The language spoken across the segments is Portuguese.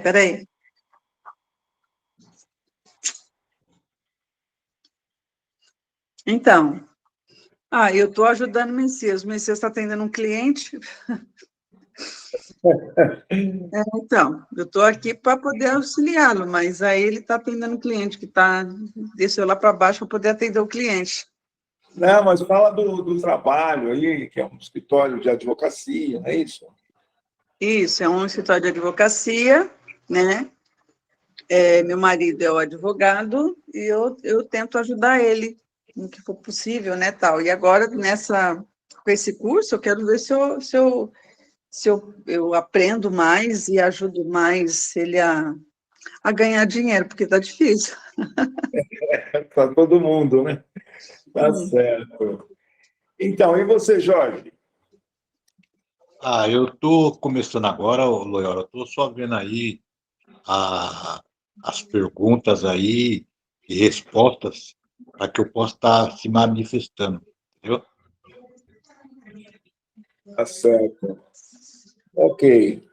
Peraí. Então, eu estou ajudando o Messias. O Messias está atendendo um cliente. Então, eu estou aqui para poder auxiliá-lo, mas aí ele está atendendo um cliente que desceu lá para baixo para poder atender o cliente. Não, mas fala do trabalho aí, que é um escritório de advocacia, não é isso? Isso, é um escritório de advocacia, né? Meu marido é o advogado e eu tento ajudar ele no que for possível, né, tal. E agora, com esse curso, eu quero ver se eu aprendo mais e ajudo mais ele a ganhar dinheiro, porque está difícil. Para todo mundo, né? Tá certo. Então, e você, Jorge? Eu estou começando agora, Loyola, eu estou só vendo aí as perguntas aí e respostas para que eu possa estar se manifestando, entendeu? Tá certo. Ok.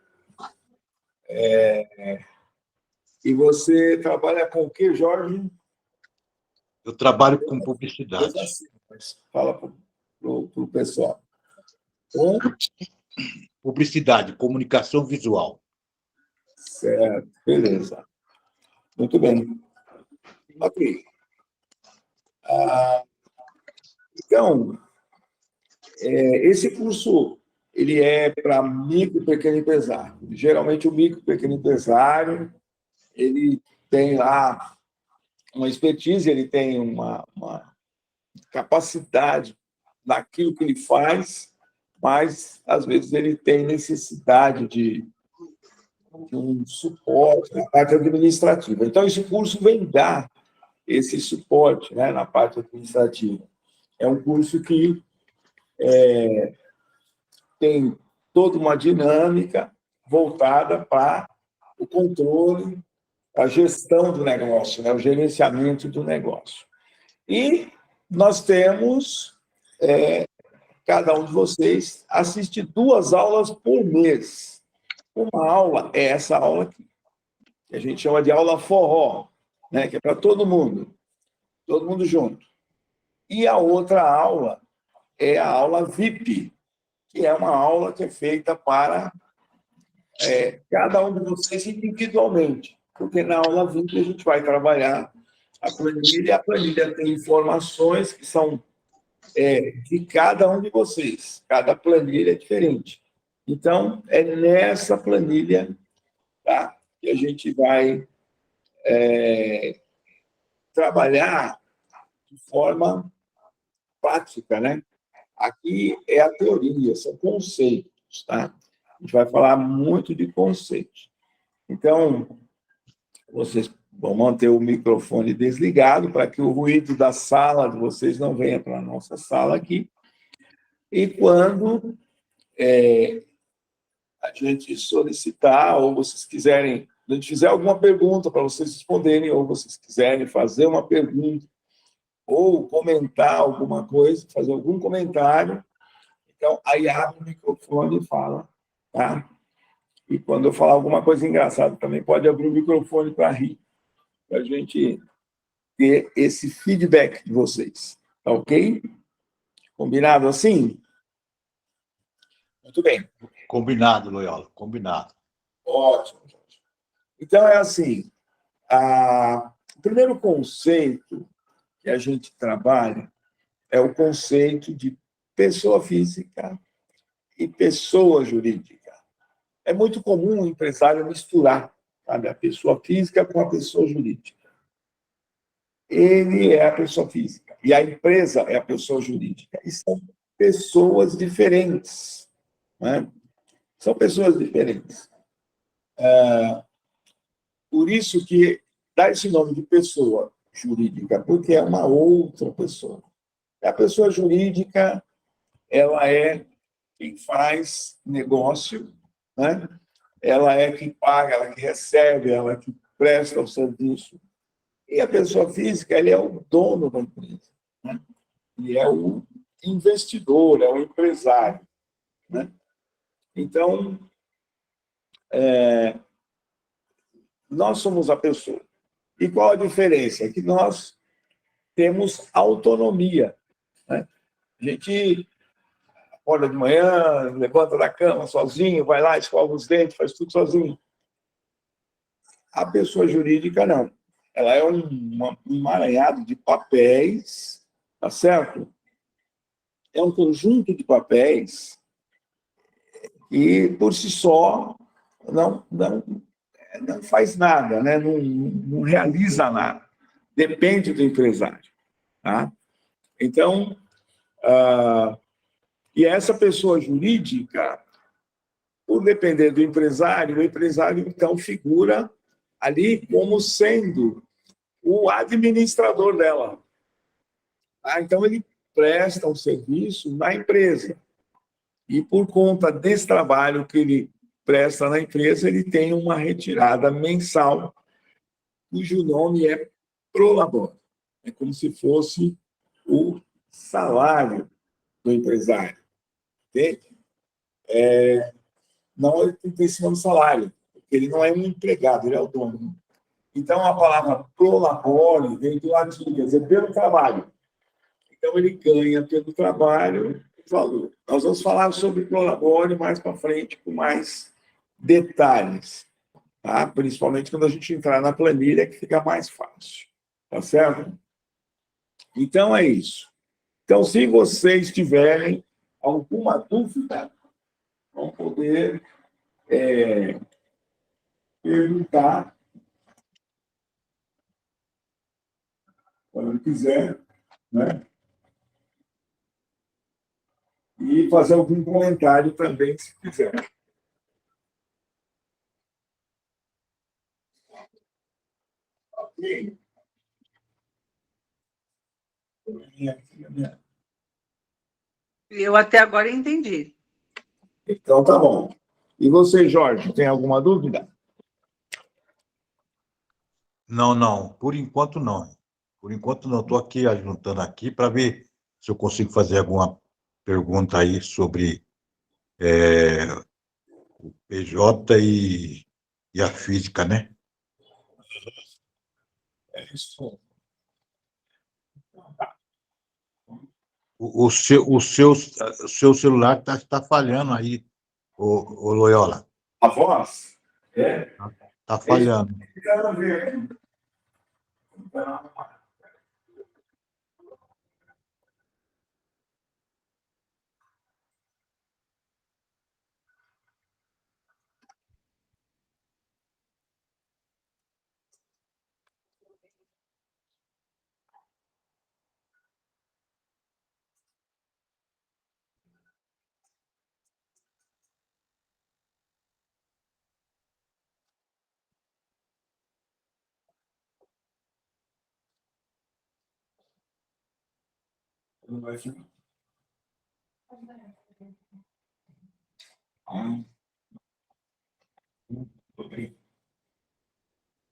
E você trabalha com o quê, Jorge? Eu trabalho com publicidade. Fala para o pessoal. Publicidade, comunicação visual. Certo, beleza. Muito bem. Ok. Então, esse curso ele é para micro e pequeno empresário. Geralmente, o micro e pequeno empresário ele tem lá uma expertise, ele tem uma capacidade naquilo que ele faz, mas, às vezes, ele tem necessidade de um suporte na parte administrativa. Então, esse curso vem dar esse suporte, né, na parte administrativa. É um curso que tem toda uma dinâmica voltada para o controle, a gestão do negócio, né, o gerenciamento do negócio. E nós temos, cada um de vocês assiste 2 aulas por mês. Uma aula é essa aula aqui, que a gente chama de aula forró, né, que é para todo mundo junto. E a outra aula é a aula VIP, que é uma aula que é feita para cada um de vocês individualmente, porque na aula VIP a gente vai trabalhar a planilha, e a planilha tem informações que são de cada um de vocês, cada planilha é diferente. Então, é nessa planilha, tá, que a gente vai trabalhar de forma prática, né? Aqui é a teoria, são conceitos, tá? A gente vai falar muito de conceitos. Então, vocês vão manter o microfone desligado para que o ruído da sala de vocês não venha para a nossa sala aqui. E quando a gente solicitar, ou vocês quiserem, a gente fizer alguma pergunta para vocês responderem, ou vocês quiserem fazer uma pergunta, ou comentar alguma coisa, fazer algum comentário, então, aí abre o microfone e fala, tá? E quando eu falar alguma coisa engraçada, também pode abrir o microfone para rir, para a gente ter esse feedback de vocês, tá ok? Combinado assim? Muito bem. Combinado, Loyola, combinado. Ótimo. Então, é assim, o primeiro conceito que a gente trabalha é o conceito de pessoa física e pessoa jurídica. É muito comum o empresário misturar, sabe, a pessoa física com a pessoa jurídica. Ele é a pessoa física e a empresa é a pessoa jurídica. E são pessoas diferentes, né? São pessoas diferentes. Por isso que dá esse nome de pessoa jurídica, porque é uma outra pessoa. A pessoa jurídica, ela é quem faz negócio, né? Ela é quem paga, ela que recebe, ela que presta o serviço. E a pessoa física, ele é o dono da empresa, né? Ele é o investidor, é o empresário, né? Então, nós somos a pessoa. E qual a diferença? É que nós temos autonomia, né? A gente acorda de manhã, levanta da cama sozinho, vai lá, escova os dentes, faz tudo sozinho. A pessoa jurídica, não. Ela é um emaranhado de papéis, tá certo? É um conjunto de papéis e, por si só, não faz nada, né? Não realiza nada. Depende do empresário. Tá? Então, e essa pessoa jurídica, por depender do empresário, o empresário, então, figura ali como sendo o administrador dela. Então, ele presta um serviço na empresa. E, por conta desse trabalho que ele presta na empresa, ele tem uma retirada mensal, cujo nome é prolabore. É como se fosse o salário do empresário. Entende? Não, ele tem esse nome salário, porque ele não é um empregado, ele é o dono. Então, a palavra prolabore vem do latim, quer dizer, pelo trabalho. Então, ele ganha pelo trabalho o valor. Nós vamos falar sobre prolabore mais para frente, com mais detalhes, tá? Principalmente quando a gente entrar na planilha, que fica mais fácil. Tá certo? Então, é isso. Então, se vocês tiverem alguma dúvida, vão poder perguntar quando quiser, né? E fazer algum comentário também, se quiser. Ok? Eu até agora entendi. Então, tá bom. E você, Jorge, tem alguma dúvida? Não, não. Por enquanto, não. Por enquanto, não. Estou aqui ajuntando aqui para ver se eu consigo fazer alguma pergunta aí sobre o PJ e a física, né? É isso. O seu celular está falhando aí, o Loyola. A voz? Está falhando. Quero ver. Não vai ficar.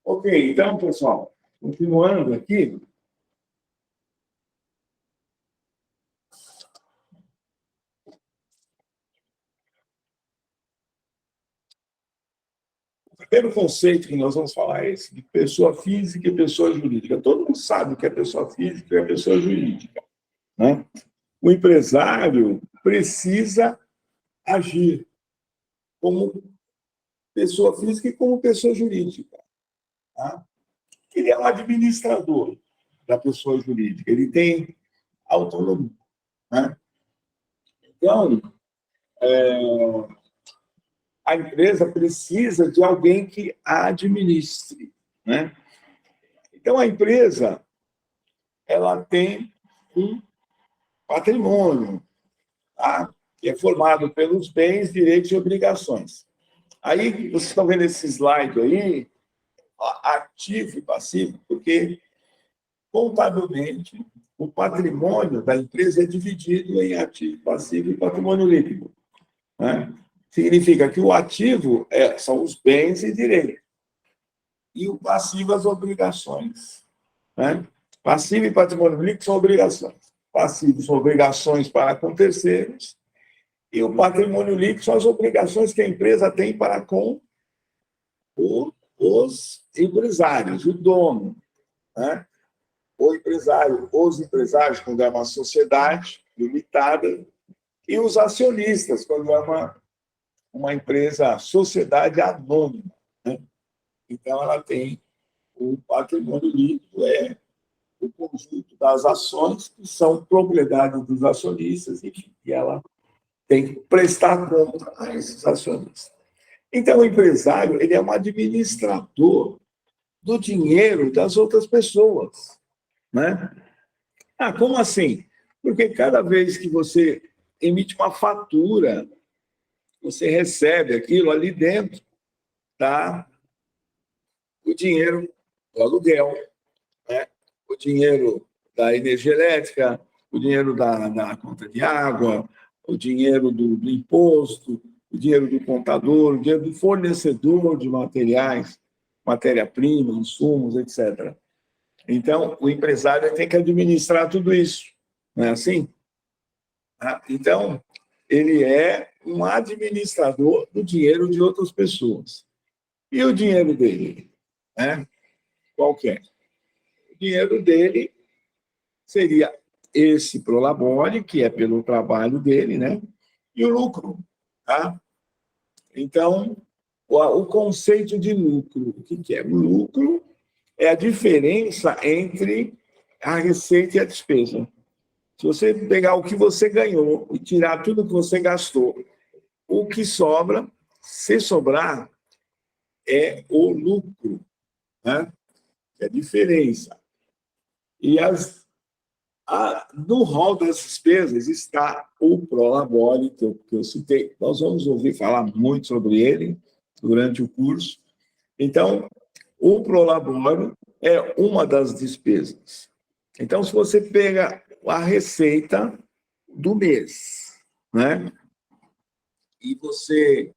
Ok, então, pessoal, continuando aqui. O primeiro conceito que nós vamos falar é esse, de pessoa física e pessoa jurídica. Todo mundo sabe o que é pessoa física e a pessoa jurídica, né? O empresário precisa agir como pessoa física e como pessoa jurídica. Tá? Ele é um administrador da pessoa jurídica, ele tem autonomia. Né? Então, a empresa precisa de alguém que a administre. Né? Então, a empresa ela tem um patrimônio, tá? Que é formado pelos bens, direitos e obrigações. Aí, vocês estão vendo esse slide aí, ativo e passivo, porque, contabilmente, o patrimônio da empresa é dividido em ativo, passivo e patrimônio líquido. Né? Significa que o ativo são os bens e direitos, e o passivo as obrigações. Né? Passivo e patrimônio líquido são obrigações. Passivo são obrigações para com terceiros, e o patrimônio líquido são as obrigações que a empresa tem para com os empresários, o dono, né? O empresário, os empresários, quando é uma sociedade limitada, e os acionistas, quando é uma empresa, sociedade anônima, né? Então, ela tem o patrimônio líquido, é o conjunto das ações que são propriedade dos acionistas e que ela tem que prestar conta a esses acionistas. Então, o empresário, ele é um administrador do dinheiro das outras pessoas, né? Ah, como assim? Porque cada vez que você emite uma fatura, você recebe aquilo ali dentro, tá? O dinheiro do aluguel, né? O dinheiro da energia elétrica, o dinheiro da conta de água, o dinheiro do imposto, o dinheiro do contador, o dinheiro do fornecedor de materiais, matéria-prima, insumos, etc. Então, o empresário tem que administrar tudo isso, não é assim? Então, ele é um administrador do dinheiro de outras pessoas. E o dinheiro dele? Né? Qual que é? O dinheiro dele seria esse prolabore, que é pelo trabalho dele, né? E o lucro. Tá? Então, o conceito de lucro, o que é? O lucro é a diferença entre a receita e a despesa. Se você pegar o que você ganhou e tirar tudo que você gastou, o que sobra, se sobrar, é o lucro, né? É a diferença. E no rol das despesas está o prolabore, que eu citei. Nós vamos ouvir falar muito sobre ele durante o curso. Então, o prolabore é uma das despesas. Então, se você pega a receita do mês, né? E você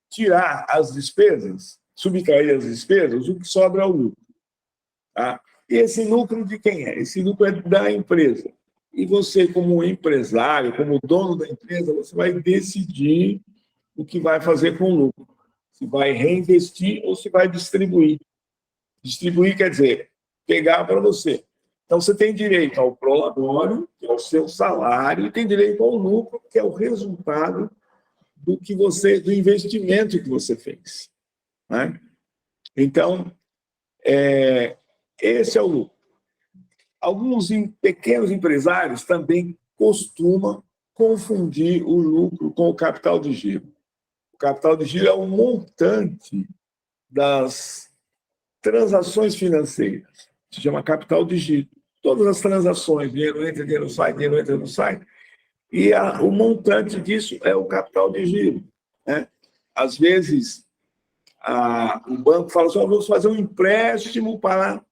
tirar as despesas, subtrair as despesas, o que sobra é o lucro. Tá? E esse lucro de quem é? Esse lucro é da empresa. E você, como empresário, como dono da empresa, você vai decidir o que vai fazer com o lucro. Se vai reinvestir ou se vai distribuir. Distribuir quer dizer pegar para você. Então, você tem direito ao prolabore, que é o seu salário, e tem direito ao lucro, que é o resultado do investimento que você fez. Né? Então, esse é o lucro. Alguns pequenos empresários também costumam confundir o lucro com o capital de giro. O capital de giro é o montante das transações financeiras. Se chama capital de giro. Todas as transações, dinheiro entra, dinheiro sai, dinheiro entra, não sai. E o montante disso é o capital de giro. Né? Às vezes, o banco fala assim, vamos fazer um empréstimo para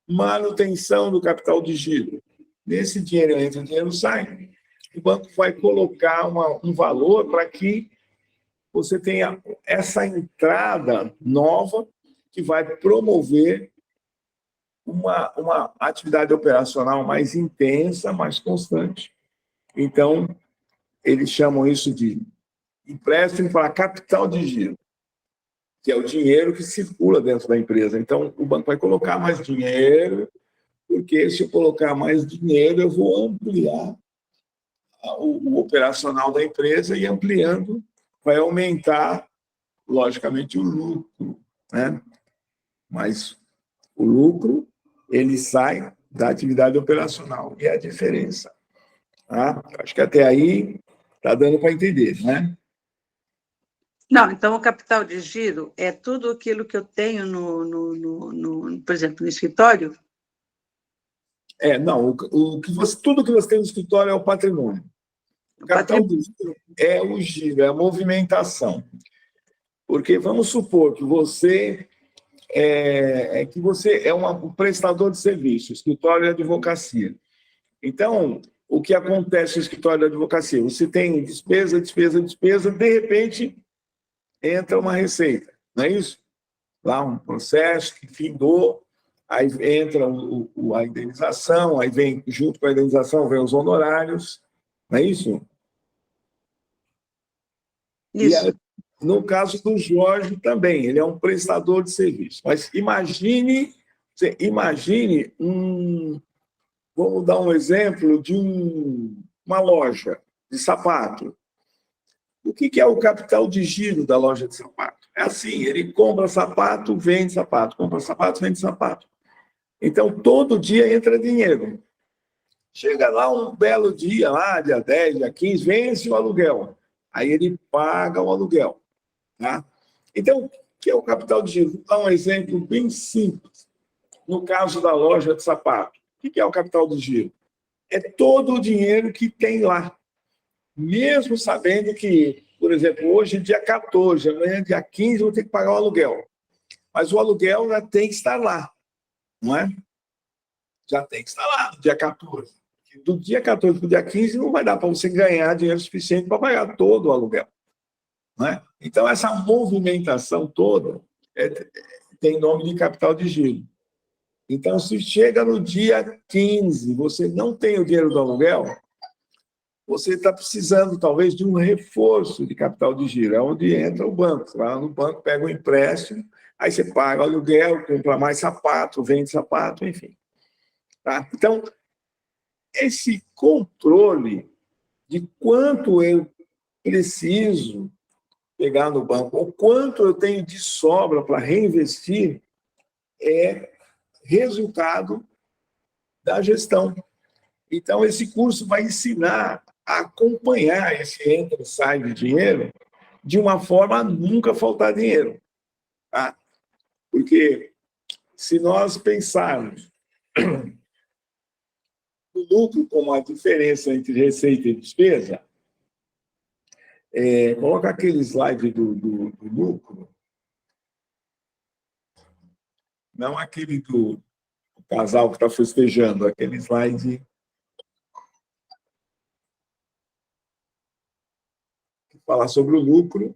manutenção do capital de giro. Nesse dinheiro entra, dinheiro sai. O banco vai colocar um valor para que você tenha essa entrada nova que vai promover uma atividade operacional mais intensa, mais constante. Então, eles chamam isso de empréstimo para capital de giro, que é o dinheiro que circula dentro da empresa. Então, o banco vai colocar mais dinheiro, porque se eu colocar mais dinheiro, eu vou ampliar o operacional da empresa e ampliando vai aumentar, logicamente, o lucro. Né? Mas o lucro, ele sai da atividade operacional, e é a diferença. Tá? Acho que até aí está dando para entender, né? Não, então o capital de giro é tudo aquilo que eu tenho por exemplo, no escritório? Não, tudo que você tem no escritório é o patrimônio. O capital de giro é o giro, é a movimentação. Porque vamos supor que você é um prestador de serviço, escritório de advocacia. Então, o que acontece no escritório de advocacia? Você tem despesa, despesa, despesa, de repente entra uma receita, não é isso? Lá um processo que findou, aí entra a indenização, aí vem, junto com a indenização, vem os honorários, não é isso? Isso. No caso do Jorge também, ele é um prestador de serviço. Mas imagine vamos dar um exemplo de uma loja de sapato. O que é o capital de giro da loja de sapato? É assim, ele compra sapato, vende sapato, compra sapato, vende sapato. Então, todo dia entra dinheiro. Chega lá um belo dia, lá, dia 10, dia 15, vence o aluguel. Aí ele paga o aluguel. Tá? Então, o que é o capital de giro? Vou dar um exemplo bem simples. No caso da loja de sapato, o que é o capital de giro? É todo o dinheiro que tem lá. Mesmo sabendo que, por exemplo, hoje é dia 14, amanhã dia 15, eu vou ter que pagar o aluguel. Mas o aluguel já tem que estar lá, não é? Já tem que estar lá no dia 14. Do dia 14 para o dia 15 não vai dar para você ganhar dinheiro suficiente para pagar todo o aluguel. Não é? Então, essa movimentação toda tem nome de capital de giro. Então, se chega no dia 15, você não tem o dinheiro do aluguel, você está precisando, talvez, de um reforço de capital de giro. É onde entra o banco. Lá no banco, pega um empréstimo, aí você paga o aluguel, compra mais sapato, vende sapato, enfim. Tá? Então, esse controle de quanto eu preciso pegar no banco, ou quanto eu tenho de sobra para reinvestir, é resultado da gestão. Então, esse curso vai ensinar a acompanhar esse entra e sai de dinheiro de uma forma a nunca faltar dinheiro. Tá? Porque se nós pensarmos no lucro como a diferença entre receita e despesa, coloca aquele slide do lucro, não aquele do casal que está festejando, aquele slide que fala sobre o lucro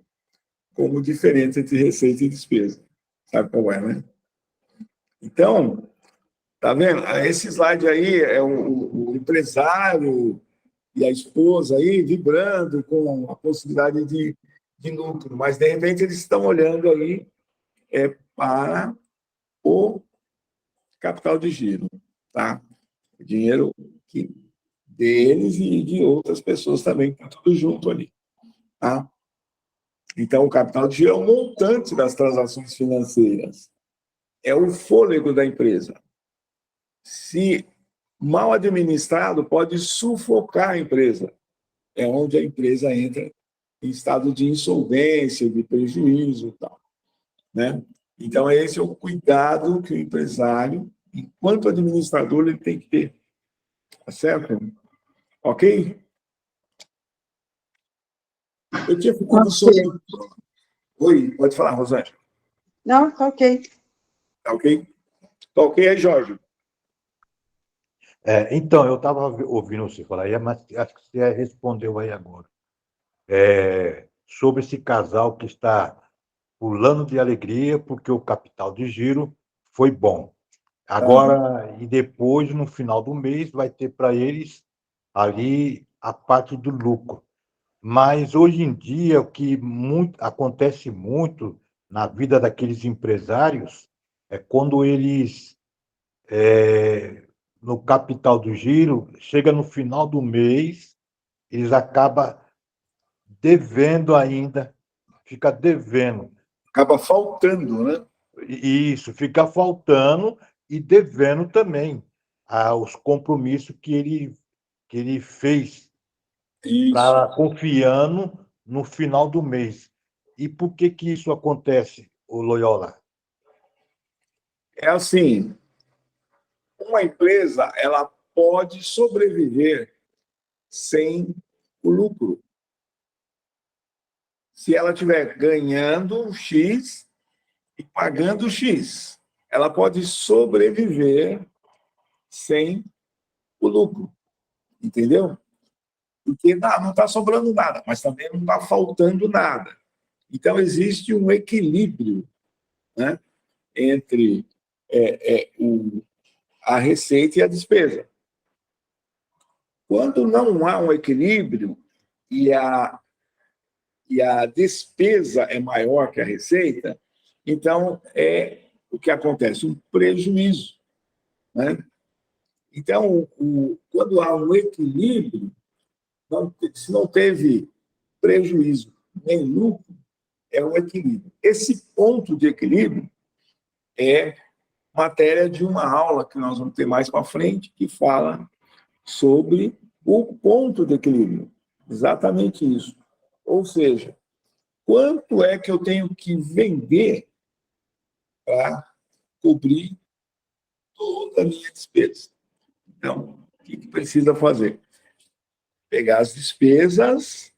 como diferença entre receita e despesa. Sabe qual é, né? Então, tá vendo? Esse slide aí é o empresário e a esposa aí vibrando com a possibilidade de lucro, mas de repente eles estão olhando aí para o capital de giro, tá? O dinheiro deles e de outras pessoas também, tá tudo junto ali, tá? Então, o capital de giro é o montante das transações financeiras, é o fôlego da empresa. Se mal administrado, pode sufocar a empresa. É onde a empresa entra em estado de insolvência, de prejuízo e tal, né? Então, esse é o cuidado que o empresário, enquanto administrador, ele tem que ter. Tá certo? Ok? Eu tinha ficado sobre... Oi, pode falar, Rosângela. Não, tá ok. Tá ok? Tá ok aí, Jorge? Então, eu estava ouvindo você falar aí, mas acho que você respondeu aí agora. Sobre esse casal que está pulando de alegria porque o capital de giro foi bom. Agora, e depois, no final do mês, vai ter para eles ali a parte do lucro. Mas, hoje em dia, o que acontece muito na vida daqueles empresários é quando eles, no capital do giro, chega no final do mês, eles acabam devendo ainda, fica devendo. Acaba faltando, né? Isso, fica faltando e devendo também os compromissos que ele fez, Isso. confiando no final do mês. E por que isso acontece, o Loyola? É assim, uma empresa, ela pode sobreviver sem o lucro. Se ela estiver ganhando X e pagando X, ela pode sobreviver sem o lucro, entendeu? Porque não está sobrando nada, mas também não está faltando nada. Então, existe um equilíbrio, né, entre a receita e a despesa. Quando não há um equilíbrio e e a despesa é maior que a receita, então o que acontece? Um prejuízo, né? Então, quando há um equilíbrio, se não teve prejuízo nem lucro, é um equilíbrio. Esse ponto de equilíbrio é matéria de uma aula que nós vamos ter mais para frente, que fala sobre o ponto de equilíbrio. Exatamente isso. Ou seja, quanto é que eu tenho que vender para cobrir toda a minha despesa? Então, o que precisa fazer? Pegar as despesas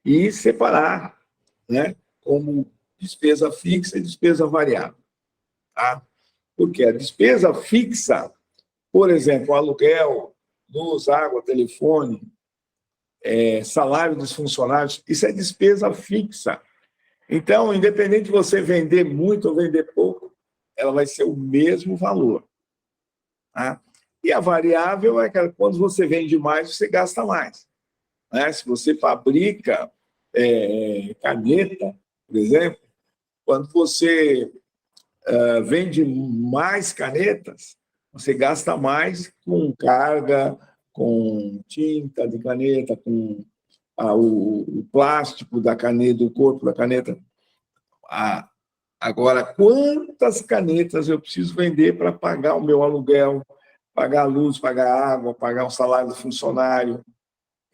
e separar, né? Como despesa fixa e despesa variável. Tá? Porque a despesa fixa, por exemplo, aluguel, luz, água, telefone, salário dos funcionários, isso é despesa fixa. Então, independente de você vender muito ou vender pouco, ela vai ser o mesmo valor. Tá? E a variável é que quando você vende mais, você gasta mais. Né? Se você fabrica caneta, por exemplo, quando você vende mais canetas, você gasta mais com carga, com tinta de caneta, com o plástico da caneta, do corpo da caneta. Agora, quantas canetas eu preciso vender para pagar o meu aluguel, pagar a luz, pagar a água, pagar o salário do funcionário?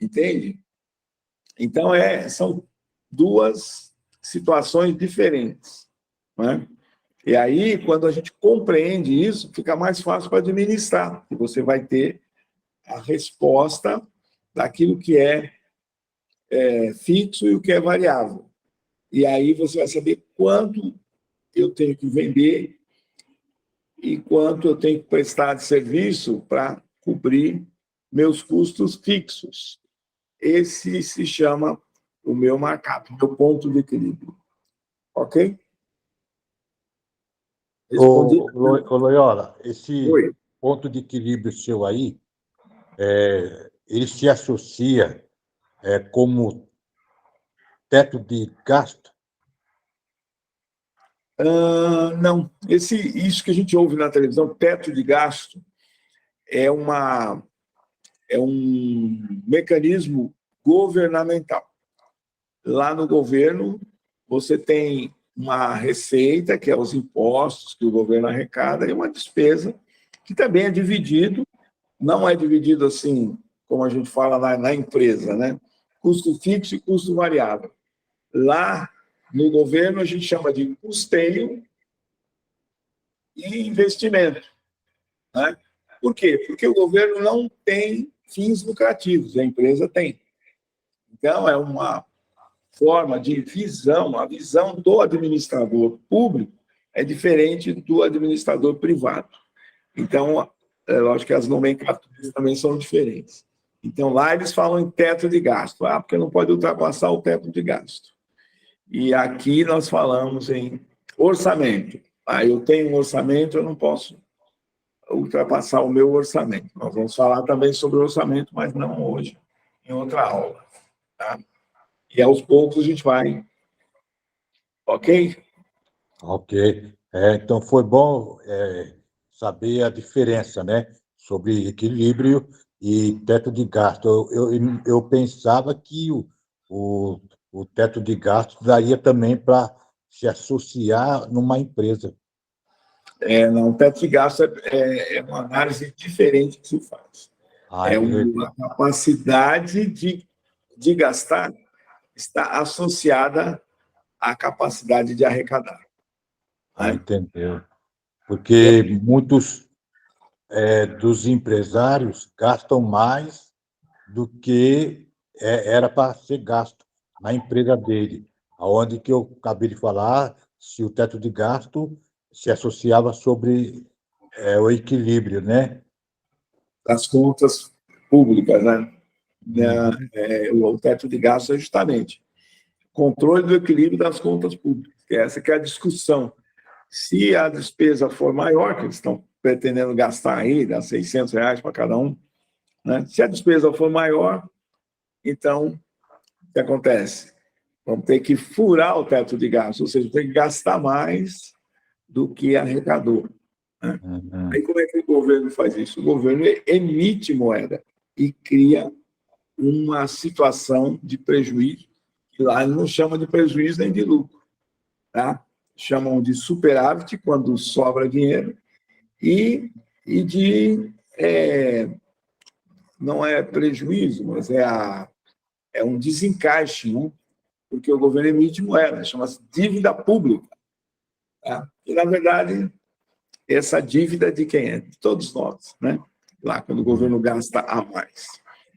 Entende? Então, são duas situações diferentes. Né? E aí, quando a gente compreende isso, fica mais fácil para administrar, e você vai ter a resposta daquilo que é fixo e o que é variável. E aí você vai saber quanto eu tenho que vender e quanto eu tenho que prestar de serviço para cobrir meus custos fixos. Esse se chama o meu markup, o meu ponto de equilíbrio. Ok? Respondi. Ô, Loyola, esse Oi. ponto de equilíbrio seu aí, ele se associa como teto de gasto? Não. Isso que a gente ouve na televisão, teto de gasto, é um mecanismo governamental. Lá no governo, você tem uma receita, que é os impostos que o governo arrecada, e uma despesa, que também é dividido, não é dividido assim, como a gente fala na empresa, né? Custo fixo e custo variável. Lá no governo, a gente chama de custeio e investimento. Né? Por quê? Porque o governo não tem fins lucrativos, a empresa tem. Então, é uma forma de visão, a visão do administrador público é diferente do administrador privado. Então, é lógico que as nomenclaturas também são diferentes. Então, lá eles falam em teto de gasto, porque não pode ultrapassar o teto de gasto. E aqui nós falamos em orçamento. Eu tenho um orçamento, eu não posso ultrapassar o meu orçamento. Nós vamos falar também sobre orçamento, mas não hoje, em outra aula. Tá? E aos poucos a gente vai. Ok? Ok. Então, foi bom saber a diferença, né, sobre equilíbrio e teto de gasto. Eu pensava que o teto de gasto daria também para se associar numa empresa. Não, o teto de gasto é uma análise diferente que se faz. A capacidade de gastar está associada à capacidade de arrecadar. Né? Entendeu. Porque muitos dos empresários gastam mais do que era para ser gasto na empresa dele, aonde que eu acabei de falar, se o teto de gasto se associava sobre o equilíbrio, né? Das contas públicas, né? O teto de gasto é justamente controle do equilíbrio das contas públicas. Essa que é a discussão. Se a despesa for maior, que eles estão pretendendo gastar aí, dá R$600 para cada um, né? Se a despesa for maior, então, o que acontece? Vamos ter que furar o teto de gastos, ou seja, tem que gastar mais do que arrecadou, né? Aí como é que o governo faz isso? O governo emite moeda e cria uma situação de prejuízo, que lá ele não chama de prejuízo nem de lucro, tá? Chamam de superávit, quando sobra dinheiro, e de... não é prejuízo, mas é um desencaixe, né? Porque o governo emite moeda, chama-se dívida pública. Tá? E, na verdade, essa dívida de quem é? De todos nós, né? Lá, quando o governo gasta a mais.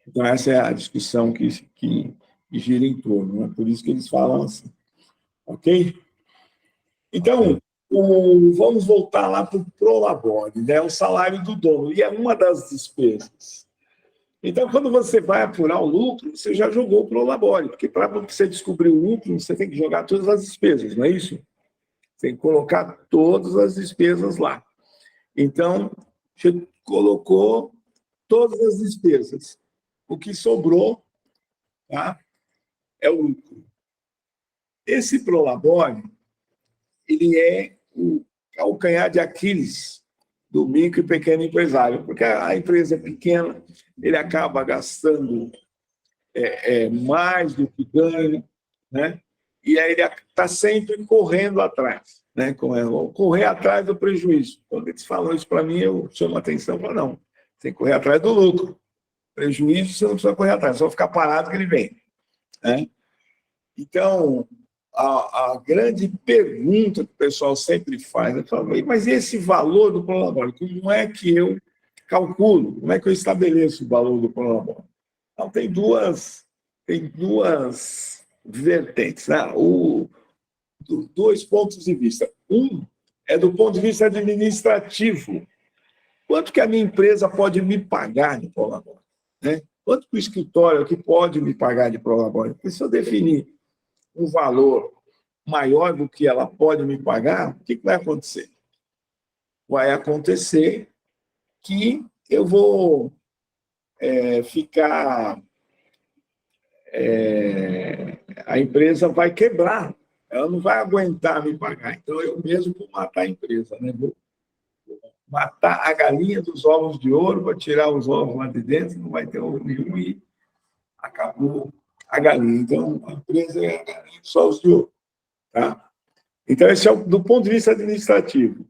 Então, essa é a discussão que gira em torno, né? Por isso que eles falam assim. Ok? Então, vamos voltar lá para o Prolabore, né? O salário do dono, e é uma das despesas. Então, quando você vai apurar o lucro, você já jogou o Prolabore, porque para você descobrir o lucro, você tem que jogar todas as despesas, não é isso? Tem que colocar todas as despesas lá. Então, você colocou todas as despesas. O que sobrou, tá, é o lucro. Esse Prolabore, ele é o calcanhar de Aquiles do micro e pequeno empresário, porque a empresa é pequena, ele acaba gastando mais do que ganha, né? E aí ele está sempre correndo atrás, né? Correr atrás do prejuízo. Quando eles falam isso para mim, eu chamo a atenção e falo, não, tem que correr atrás do lucro. Prejuízo, você não precisa correr atrás, só ficar parado que ele vem, né? Então, a grande pergunta que o pessoal sempre faz é, mas esse valor do Prolabore, como é que eu calculo? Como é que eu estabeleço o valor do Prolabore? Então, tem duas vertentes, né? Dois pontos de vista. Um é do ponto de vista administrativo. Quanto que a minha empresa pode me pagar de Prolabore, né? Quanto que o escritório aqui pode me pagar de Prolabore? Porque se eu definir um valor maior do que ela pode me pagar, o que vai acontecer? Vai acontecer que eu vou ficar... a empresa vai quebrar, ela não vai aguentar me pagar. Então, eu mesmo vou matar a empresa, né? Vou matar a galinha dos ovos de ouro, vou tirar os ovos lá de dentro, não vai ter ovo nenhum e acabou a galinha. Então, a empresa é a galinha dos ovos de ouro. Tá? Então, esse é do ponto de vista administrativo.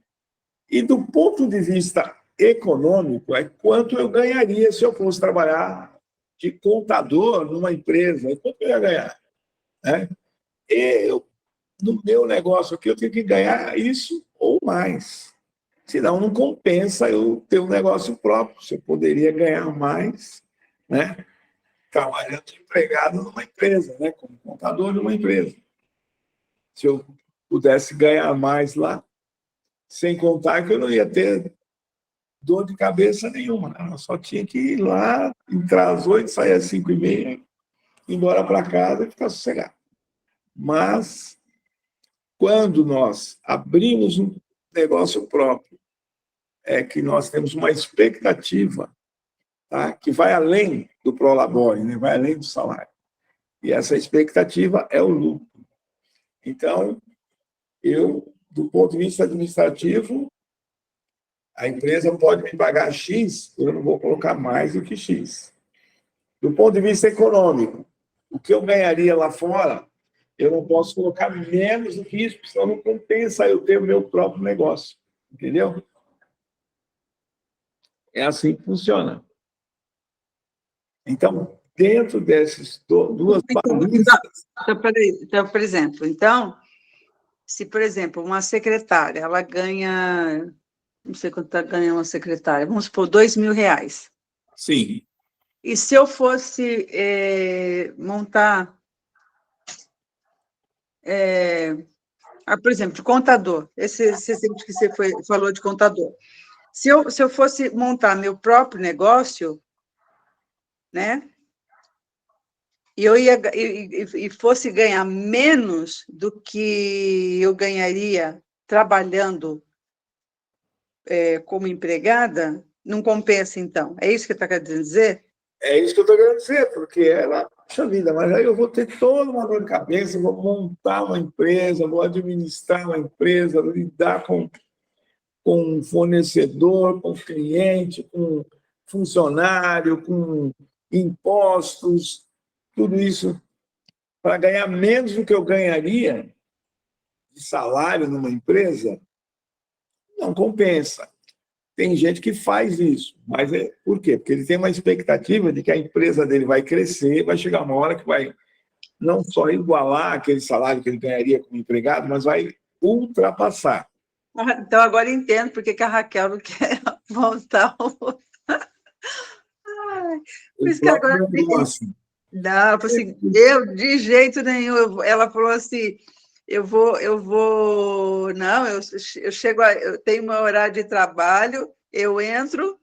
E do ponto de vista econômico, é quanto eu ganharia se eu fosse trabalhar de contador numa empresa. Quanto eu ia ganhar? Né? No meu negócio aqui, eu tenho que ganhar isso ou mais. Senão, não compensa eu ter um negócio próprio. Você poderia ganhar mais, né? Trabalhando de empregado numa empresa, né? Como contador de uma empresa. Se eu pudesse ganhar mais lá, sem contar que eu não ia ter dor de cabeça nenhuma. Né? Eu só tinha que ir lá, entrar às 8, sair às 5h30, ir embora para casa e ficar sossegado. Mas, quando nós abrimos um negócio próprio, é que nós temos uma expectativa, tá? Que vai além do Prolabore, né? Vai além do salário. E essa expectativa é o lucro. Então, do ponto de vista administrativo, a empresa pode me pagar X, eu não vou colocar mais do que X. Do ponto de vista econômico, o que eu ganharia lá fora, eu não posso colocar menos do que isso, porque senão não compensa eu ter o meu próprio negócio. Entendeu? É assim que funciona. Então, dentro dessas duas balizas... Então, por exemplo, se, por exemplo, uma secretária, ela ganha, não sei quanto ganha uma secretária, vamos supor, R$2.000. Sim. E se eu fosse montar, por exemplo, de contador, esse exemplo que você falou de contador, se eu fosse montar meu próprio negócio, né, e fosse ganhar menos do que eu ganharia trabalhando como empregada, não compensa, então. É isso que você está querendo dizer? É isso que eu estou querendo dizer, porque ela Puxa vida, mas aí eu vou ter toda uma dor de cabeça, vou montar uma empresa, vou administrar uma empresa, lidar com um fornecedor, com cliente, com funcionário, com impostos, tudo isso para ganhar menos do que eu ganharia de salário numa empresa, não compensa. Tem gente que faz isso, mas por quê? Porque ele tem uma expectativa de que a empresa dele vai crescer, vai chegar uma hora que vai não só igualar aquele salário que ele ganharia como empregado, mas vai ultrapassar. Então, agora entendo por que a Raquel não quer voltar. Por isso que agora... Não, assim, eu de jeito nenhum. Ela falou assim, não, eu chego, eu tenho meu horário de trabalho, eu entro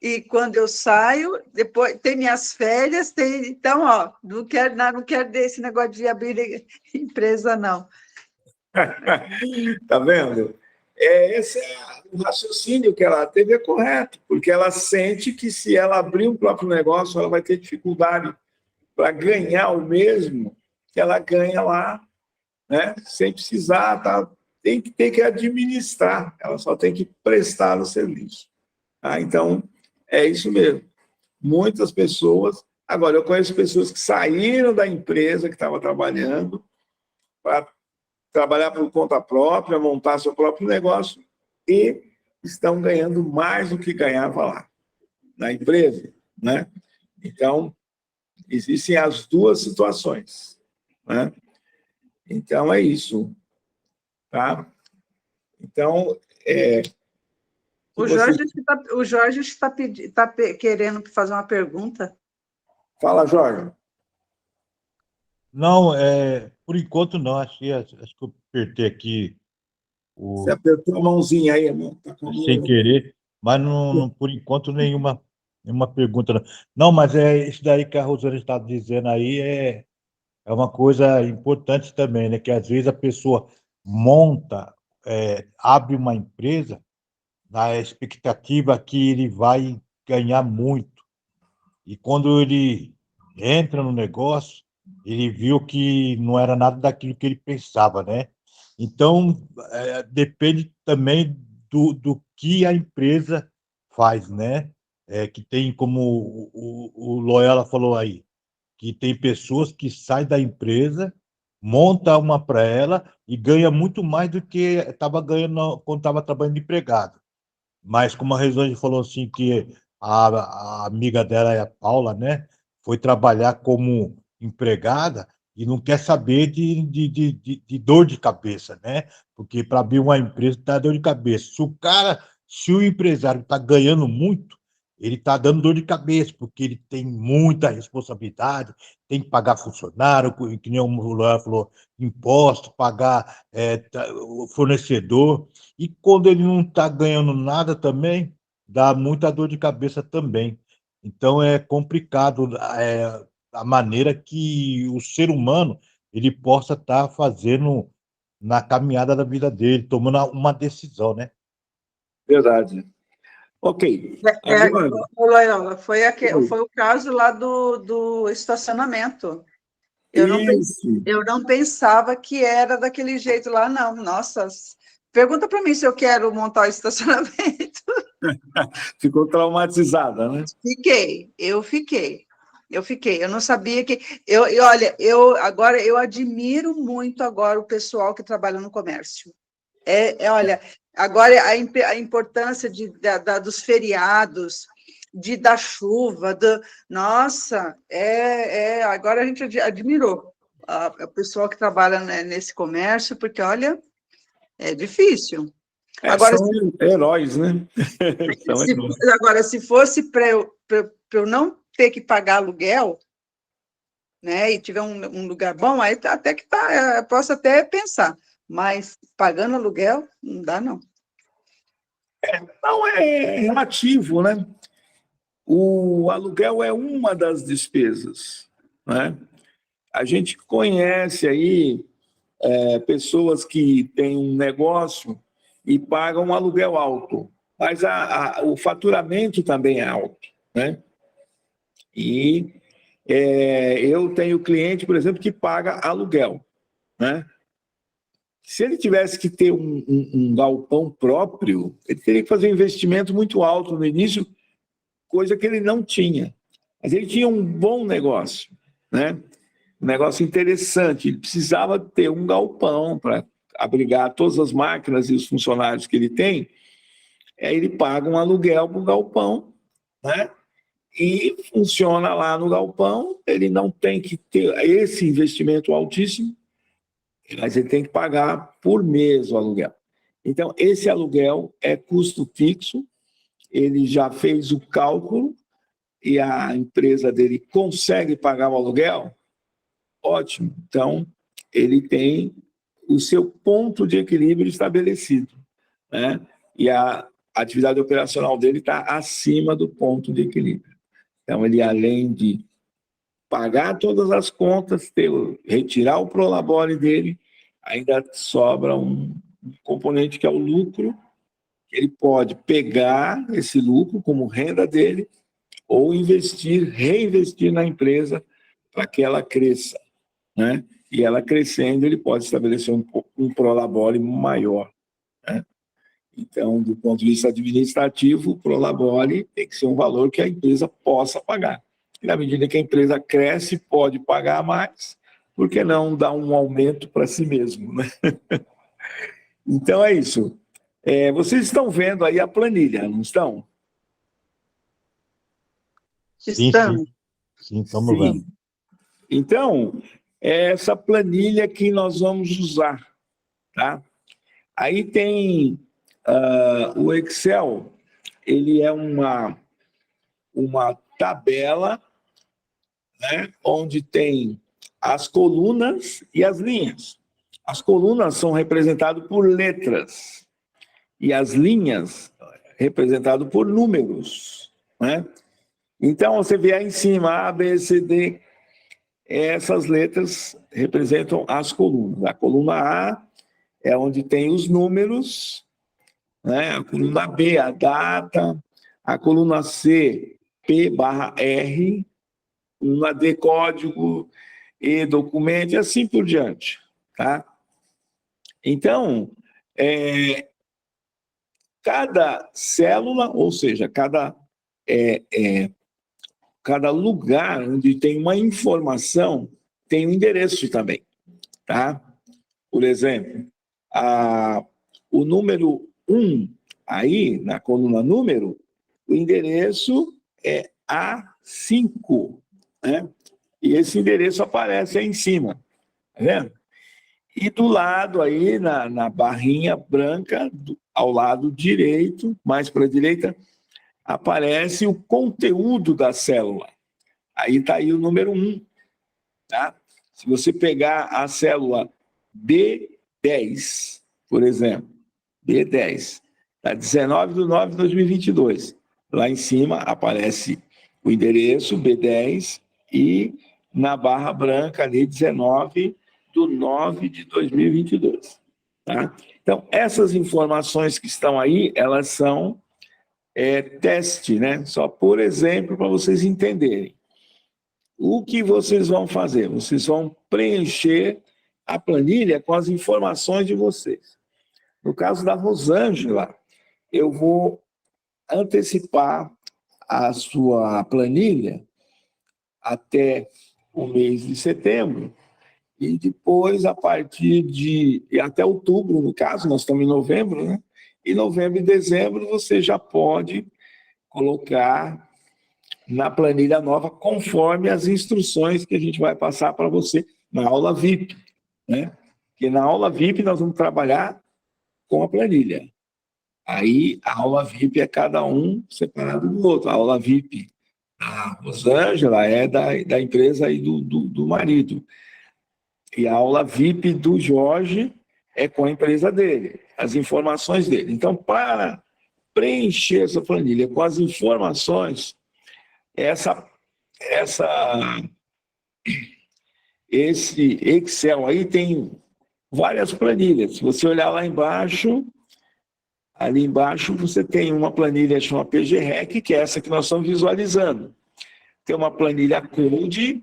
e quando eu saio, depois tem minhas férias, então, ó, não quero desse negócio de abrir empresa, não. Tá vendo? Esse é o raciocínio que ela teve, é correto, porque ela sente que se ela abrir o próprio negócio, ela vai ter dificuldade para ganhar o mesmo que ela ganha lá, né? Sem precisar, tá? Tem que administrar, ela só tem que prestar o serviço. Tá? Então, é isso mesmo. Muitas pessoas... Agora, eu conheço pessoas que saíram da empresa que estava trabalhando para trabalhar por conta própria, montar seu próprio negócio e estão ganhando mais do que ganhava lá na empresa, né? Então, existem as duas situações, né? Então, é isso, tá? Então, o Jorge está querendo fazer uma pergunta. Fala, Jorge. Não, por enquanto não. Acho que eu apertei aqui Você apertou a mãozinha aí, amor? Tá sem querer, mas não, por enquanto nenhuma pergunta. Não, não, mas isso daí que a Rosana está dizendo aí é uma coisa importante também, né? Que às vezes a pessoa monta, abre uma empresa na expectativa que ele vai ganhar muito. E quando ele entra no negócio, ele viu que não era nada daquilo que ele pensava, né? Então, depende também do que a empresa faz, né? Que tem, como o Loyola falou aí, que tem pessoas que saem da empresa, monta uma para ela e ganha muito mais do que estava ganhando quando estava trabalhando de empregado. Mas como a Rosane falou assim que a amiga dela é a Paula, né? Foi trabalhar como empregada e não quer saber de dor de cabeça, né? Porque para abrir uma empresa dá dor de cabeça. Se o empresário está ganhando muito, ele está dando dor de cabeça, porque ele tem muita responsabilidade, tem que pagar funcionário, que nem o Lula falou, imposto, pagar o fornecedor. E quando ele não está ganhando nada também, dá muita dor de cabeça também. Então é complicado a maneira que o ser humano ele possa estar fazendo na caminhada da vida dele, tomando uma decisão, né? Verdade. Ok. Loyola, foi o caso lá do estacionamento. Eu não pensava que era daquele jeito lá, não. Nossa, pergunta para mim se eu quero montar o estacionamento. Ficou traumatizada, né? Eu fiquei. Eu não sabia que... Olha, agora eu admiro muito agora o pessoal que trabalha no comércio. Olha, agora a importância dos feriados, da chuva, nossa, agora a gente admirou o pessoal que trabalha, né, nesse comércio, porque, olha, é difícil. Agora, são heróis, né? Agora, se fosse para eu não ter que pagar aluguel, né, e tiver um lugar bom, aí até que eu posso até pensar, mas pagando aluguel, não dá, não. Não, é relativo, né? O aluguel é uma das despesas, né? A gente conhece aí pessoas que têm um negócio e pagam um aluguel alto, mas o faturamento também é alto, né? E eu tenho cliente, por exemplo, que paga aluguel, né? Se ele tivesse que ter um galpão próprio, ele teria que fazer um investimento muito alto no início, coisa que ele não tinha. Mas ele tinha um bom negócio, né? Um negócio interessante. Ele precisava ter um galpão para abrigar todas as máquinas e os funcionários que ele tem. Aí ele paga um aluguel para o galpão, né? E funciona lá no galpão. Ele não tem que ter esse investimento altíssimo, mas ele tem que pagar por mês o aluguel. Então, esse aluguel é custo fixo, ele já fez o cálculo e a empresa dele consegue pagar o aluguel, ótimo. Então, ele tem o seu ponto de equilíbrio estabelecido, né? E a atividade operacional dele está acima do ponto de equilíbrio. Então, ele, além de pagar todas as contas, retirar o prolabore dele, ainda sobra um componente que é o lucro. Ele pode pegar esse lucro como renda dele ou reinvestir na empresa para que ela cresça, né? E ela crescendo, ele pode estabelecer um prolabore maior, né? Então, do ponto de vista administrativo, o prolabore tem que ser um valor que a empresa possa pagar. E na medida que a empresa cresce, pode pagar mais, por que não dar um aumento para si mesmo, né? Então, é isso. Vocês estão vendo aí a planilha, não estão? Estamos. Sim, estamos vendo. Então, é essa planilha que nós vamos usar, tá? Aí tem o Excel, ele é uma tabela, né, onde tem as colunas e as linhas. As colunas são representadas por letras e as linhas representadas por números, né? Então, você vê aí em cima, A, B, C, D, essas letras representam as colunas. A coluna A é onde tem os números, né? A coluna B, a data, a coluna C, P/R, coluna D, código, E, documento, e assim por diante, tá? Então, cada célula, ou seja, cada lugar onde tem uma informação tem um endereço também, tá? Por exemplo, o número 1, aí, na coluna número, o endereço é A5, né? E esse endereço aparece aí em cima, tá vendo? E do lado aí, na barrinha branca, ao lado direito, mais para a direita, aparece o conteúdo da célula. Aí está aí o número 1, tá? Se você pegar a célula B10, por exemplo, B10, está 19/9/2022. Lá em cima aparece o endereço B10 e na barra branca ali 19/9/2022. Tá? Então, essas informações que estão aí, elas são teste, né? Só por exemplo, para vocês entenderem. O que vocês vão fazer? Vocês vão preencher a planilha com as informações de vocês. No caso da Rosângela, eu vou antecipar a sua planilha até o mês de setembro e depois, a partir de até outubro, no caso, nós estamos em novembro, né? Em novembro e dezembro, você já pode colocar na planilha nova, conforme as instruções que a gente vai passar para você na aula VIP, né? Porque na aula VIP nós vamos trabalhar com a planilha. Aí a aula VIP é cada um separado do outro. A aula VIP da Rosângela é da empresa aí do marido. E a aula VIP do Jorge é com a empresa dele, as informações dele. Então, para preencher essa planilha com as informações, esse Excel aí tem várias planilhas. Se você olhar lá embaixo, ali embaixo você tem uma planilha chamada PGREC, que é essa que nós estamos visualizando. tem uma planilha Code,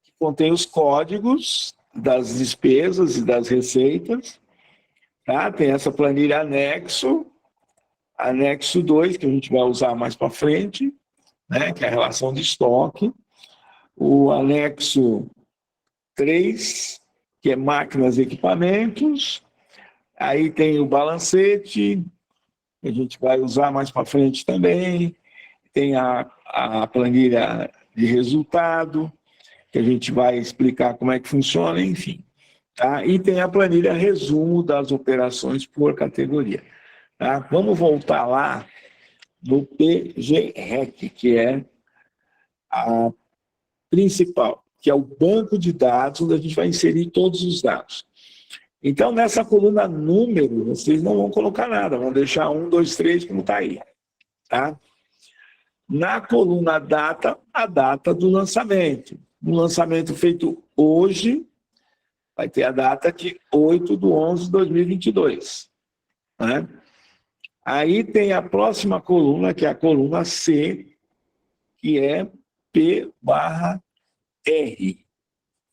que contém os códigos das despesas e das receitas. Tá? Tem essa planilha anexo 2, que a gente vai usar mais para frente, né? Que é a relação de estoque. O anexo 3, que é máquinas e equipamentos. Aí tem o balancete, que a gente vai usar mais para frente também. Tem a planilha de resultado, que a gente vai explicar como é que funciona, enfim. Tá? E tem a planilha resumo das operações por categoria. Tá? Vamos voltar lá no PGREC, que é a principal, que é o banco de dados, onde a gente vai inserir todos os dados. Então, nessa coluna número, vocês não vão colocar nada, vão deixar 1, 2, 3, como está aí. Tá? Na coluna data, a data do lançamento. Um lançamento feito hoje, vai ter a data de 8/11/2022. Né? Aí tem a próxima coluna, que é a coluna C, que é P/R.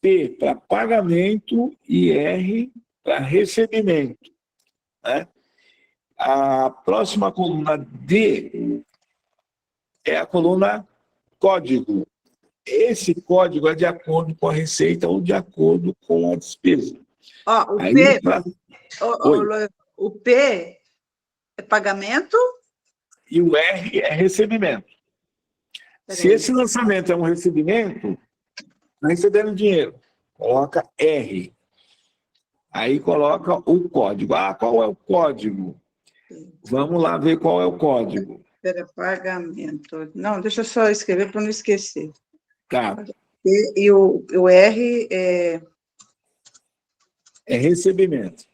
P para pagamento e R para recebimento. Né? A próxima coluna D é a coluna código. Esse código é de acordo com a receita ou de acordo com a despesa. Ó, Aí, o P é pagamento? E o R é recebimento. Se esse lançamento é um recebimento, está recebendo dinheiro. Coloca R. Aí coloca o código. Ah, qual é o código? Vamos lá ver qual é o código. Espera, pagamento. Não, deixa eu só escrever para não esquecer. Tá. E o R é... É recebimento.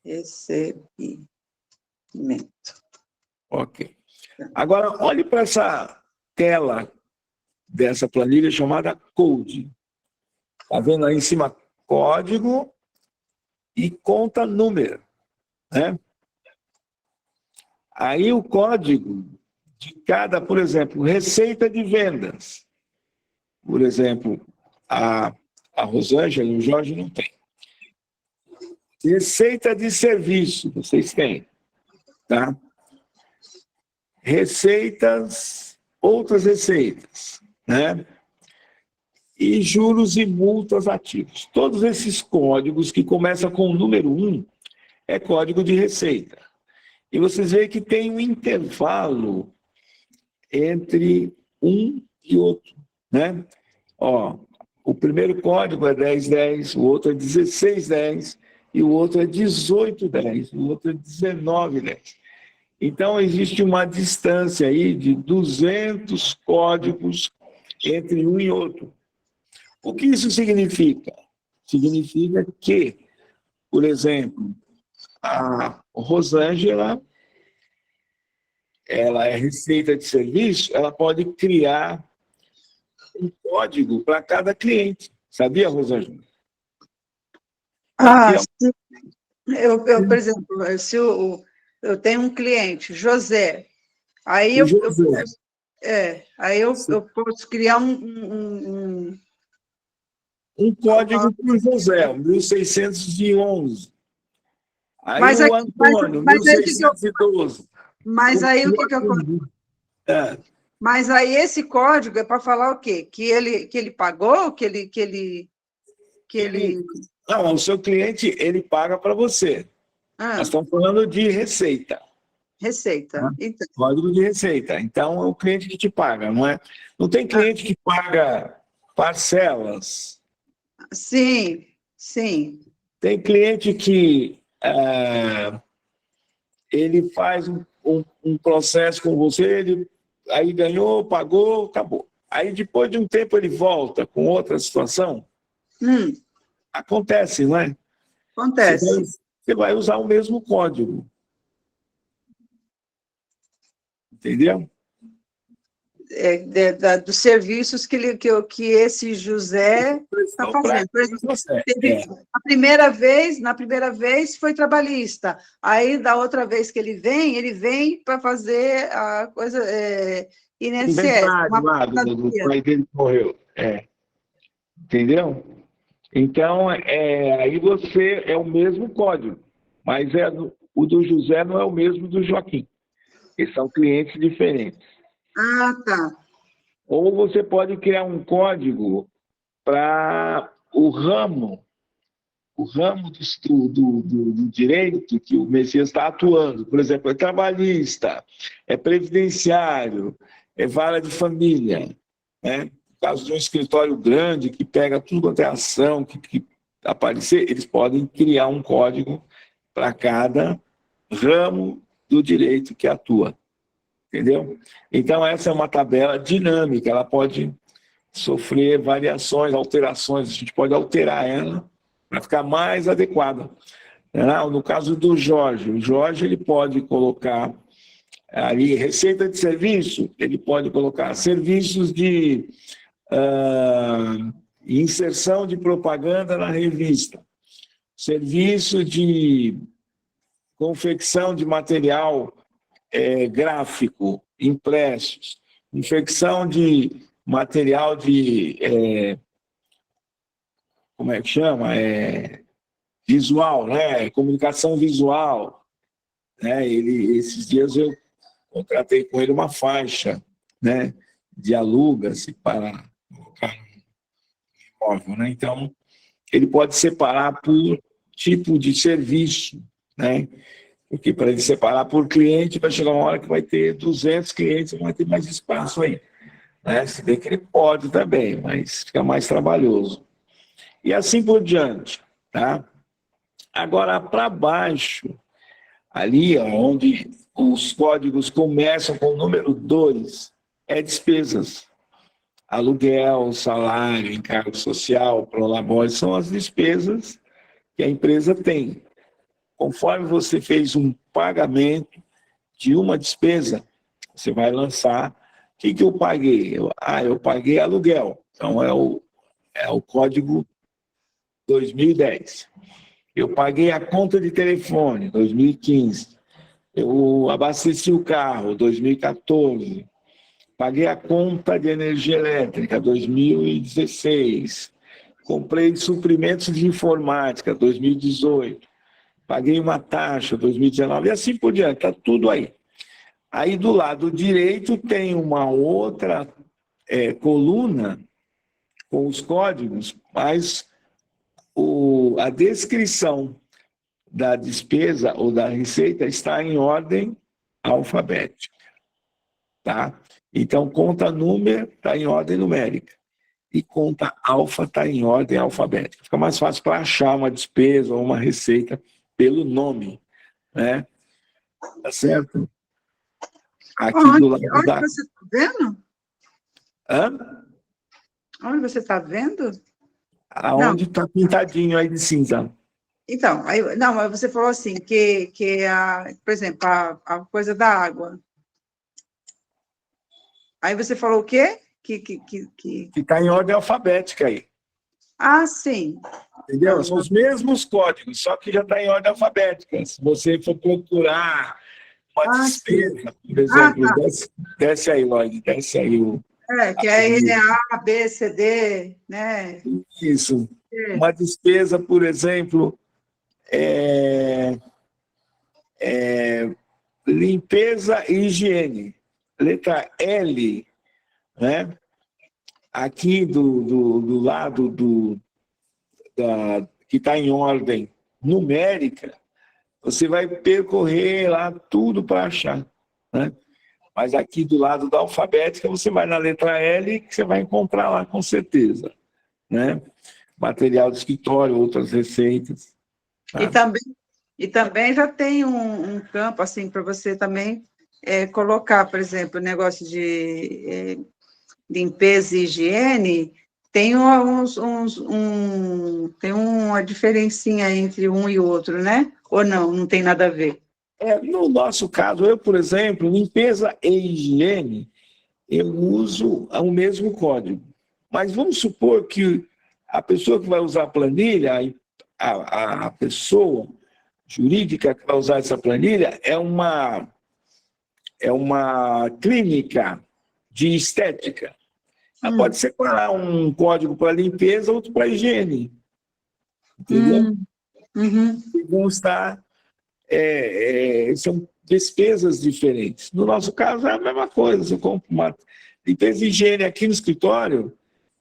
Recebimento. Ok. Agora, olhe para essa tela dessa planilha chamada Code. Está vendo aí em cima código e conta número. Né? Aí o código de cada, por exemplo, receita de vendas. Por exemplo, a Rosângela e o Jorge não têm. Receita de serviço, vocês têm. Tá? Receitas, outras receitas. Né? E juros e multas ativos. Todos esses códigos que começam com o número 1 é código de receita. E vocês veem que tem um intervalo entre um e outro. Né? Ó, o primeiro código é 1010, o outro é 1610 e o outro é 1810, o outro é 1910. Então, existe uma distância aí de 200 códigos entre um e outro. O que isso significa? Significa que, por exemplo, a Rosângela, ela é receita de serviço, ela pode criar um código para cada cliente. Sabia, Rosângela? Ah, sim. Por exemplo, se eu tenho um cliente, José, aí eu posso criar um código para o José, 1611. Aí mas o Antônio, 1612. Mas aí o que acontece? Mas aí esse código é para falar o quê? Que ele pagou? Que ele... Não, o seu cliente, ele paga para você. Nós estamos falando de receita. Receita. Então. Código de receita. Então, é o cliente que te paga, não é? Não tem cliente que paga parcelas. Sim, sim. Tem cliente que ele faz um processo com você, ele aí ganhou, pagou, acabou. Aí, depois de um tempo, ele volta com outra situação. Acontece, não é? Acontece. Você vai usar o mesmo código. Entendeu? dos serviços que esse José está fazendo. Por exemplo, na primeira vez foi trabalhista, aí da outra vez que ele vem para fazer a coisa INSS. Lá do pai dele que morreu. Entendeu? Então, aí você é o mesmo código, mas o do José não é o mesmo do Joaquim. Eles são clientes diferentes. Ah, tá. Ou você pode criar um código para o ramo do direito que o Messias está atuando. Por exemplo, é trabalhista, é previdenciário, é vara de família. Né? No caso de um escritório grande que pega tudo quanto é ação que aparecer, eles podem criar um código para cada ramo do direito que atua. Entendeu? Então, essa é uma tabela dinâmica, ela pode sofrer variações, alterações, a gente pode alterar ela para ficar mais adequada. No caso do Jorge, o Jorge ele pode colocar ali receita de serviço, ele pode colocar serviços de inserção de propaganda na revista, serviço de confecção de material gráfico, impressos, confecção de material de como é que chama? Visual, né? Comunicação visual. Né? Esses dias eu contratei com ele uma faixa, né? De aluga-se para colocar no imóvel. Né? Então, ele pode separar por tipo de serviço, né? Porque para ele separar por cliente, vai chegar uma hora que vai ter 200 clientes, não vai ter mais espaço aí. Né? Se bem que ele pode também, mas fica mais trabalhoso. E assim por diante. Tá? Agora, para baixo, ali onde os códigos começam com o número 2, é despesas. Aluguel, salário, encargo social, prolabore, são as despesas que a empresa tem. Conforme você fez um pagamento de uma despesa, você vai lançar. O que eu paguei? Eu paguei aluguel. Então, é o código 2010. Eu paguei a conta de telefone, 2015. Eu abasteci o carro, 2014. Paguei a conta de energia elétrica, 2016. Comprei suprimentos de informática, 2018. Paguei uma taxa, 2019, e assim por diante, está tudo aí. Aí do lado direito tem uma outra coluna com os códigos, mas a descrição da despesa ou da receita está em ordem alfabética. Tá? Então, conta número está em ordem numérica e conta alfa está em ordem alfabética. Fica mais fácil para achar uma despesa ou uma receita pelo nome, né? Tá certo? Aqui do lado onde você está vendo? Hã? Onde você está vendo? Aonde está pintadinho aí de cinza. Então, mas você falou assim, que por exemplo, a coisa da água. Aí você falou o quê? Que está em ordem alfabética aí. Ah, sim. Entendeu? São os mesmos códigos, só que já está em ordem alfabética. Se você for procurar uma despesa, por exemplo, desce aí, Lloyd, desce aí o... que é A, B, C, D, né? Isso. Uma despesa, por exemplo, limpeza e higiene. Letra L, né? Aqui do lado que está em ordem numérica, você vai percorrer lá tudo para achar. Né? Mas aqui do lado da alfabética, você vai na letra L, que você vai encontrar lá com certeza. Né? Material de escritório, outras receitas. Tá? E também já tem um campo assim para você também colocar, por exemplo, negócio de limpeza e higiene, tem tem uma diferencinha entre um e outro, né? Ou não tem nada a ver? No nosso caso, eu, por exemplo, limpeza e higiene, eu uso o mesmo código. Mas vamos supor que a pessoa que vai usar a planilha, a pessoa jurídica que vai usar essa planilha é uma clínica de estética. Ela pode separar um código para limpeza, outro para higiene. Entendeu? E vão estar... são despesas diferentes. No nosso caso, é a mesma coisa. Você compra uma limpeza e higiene aqui no escritório,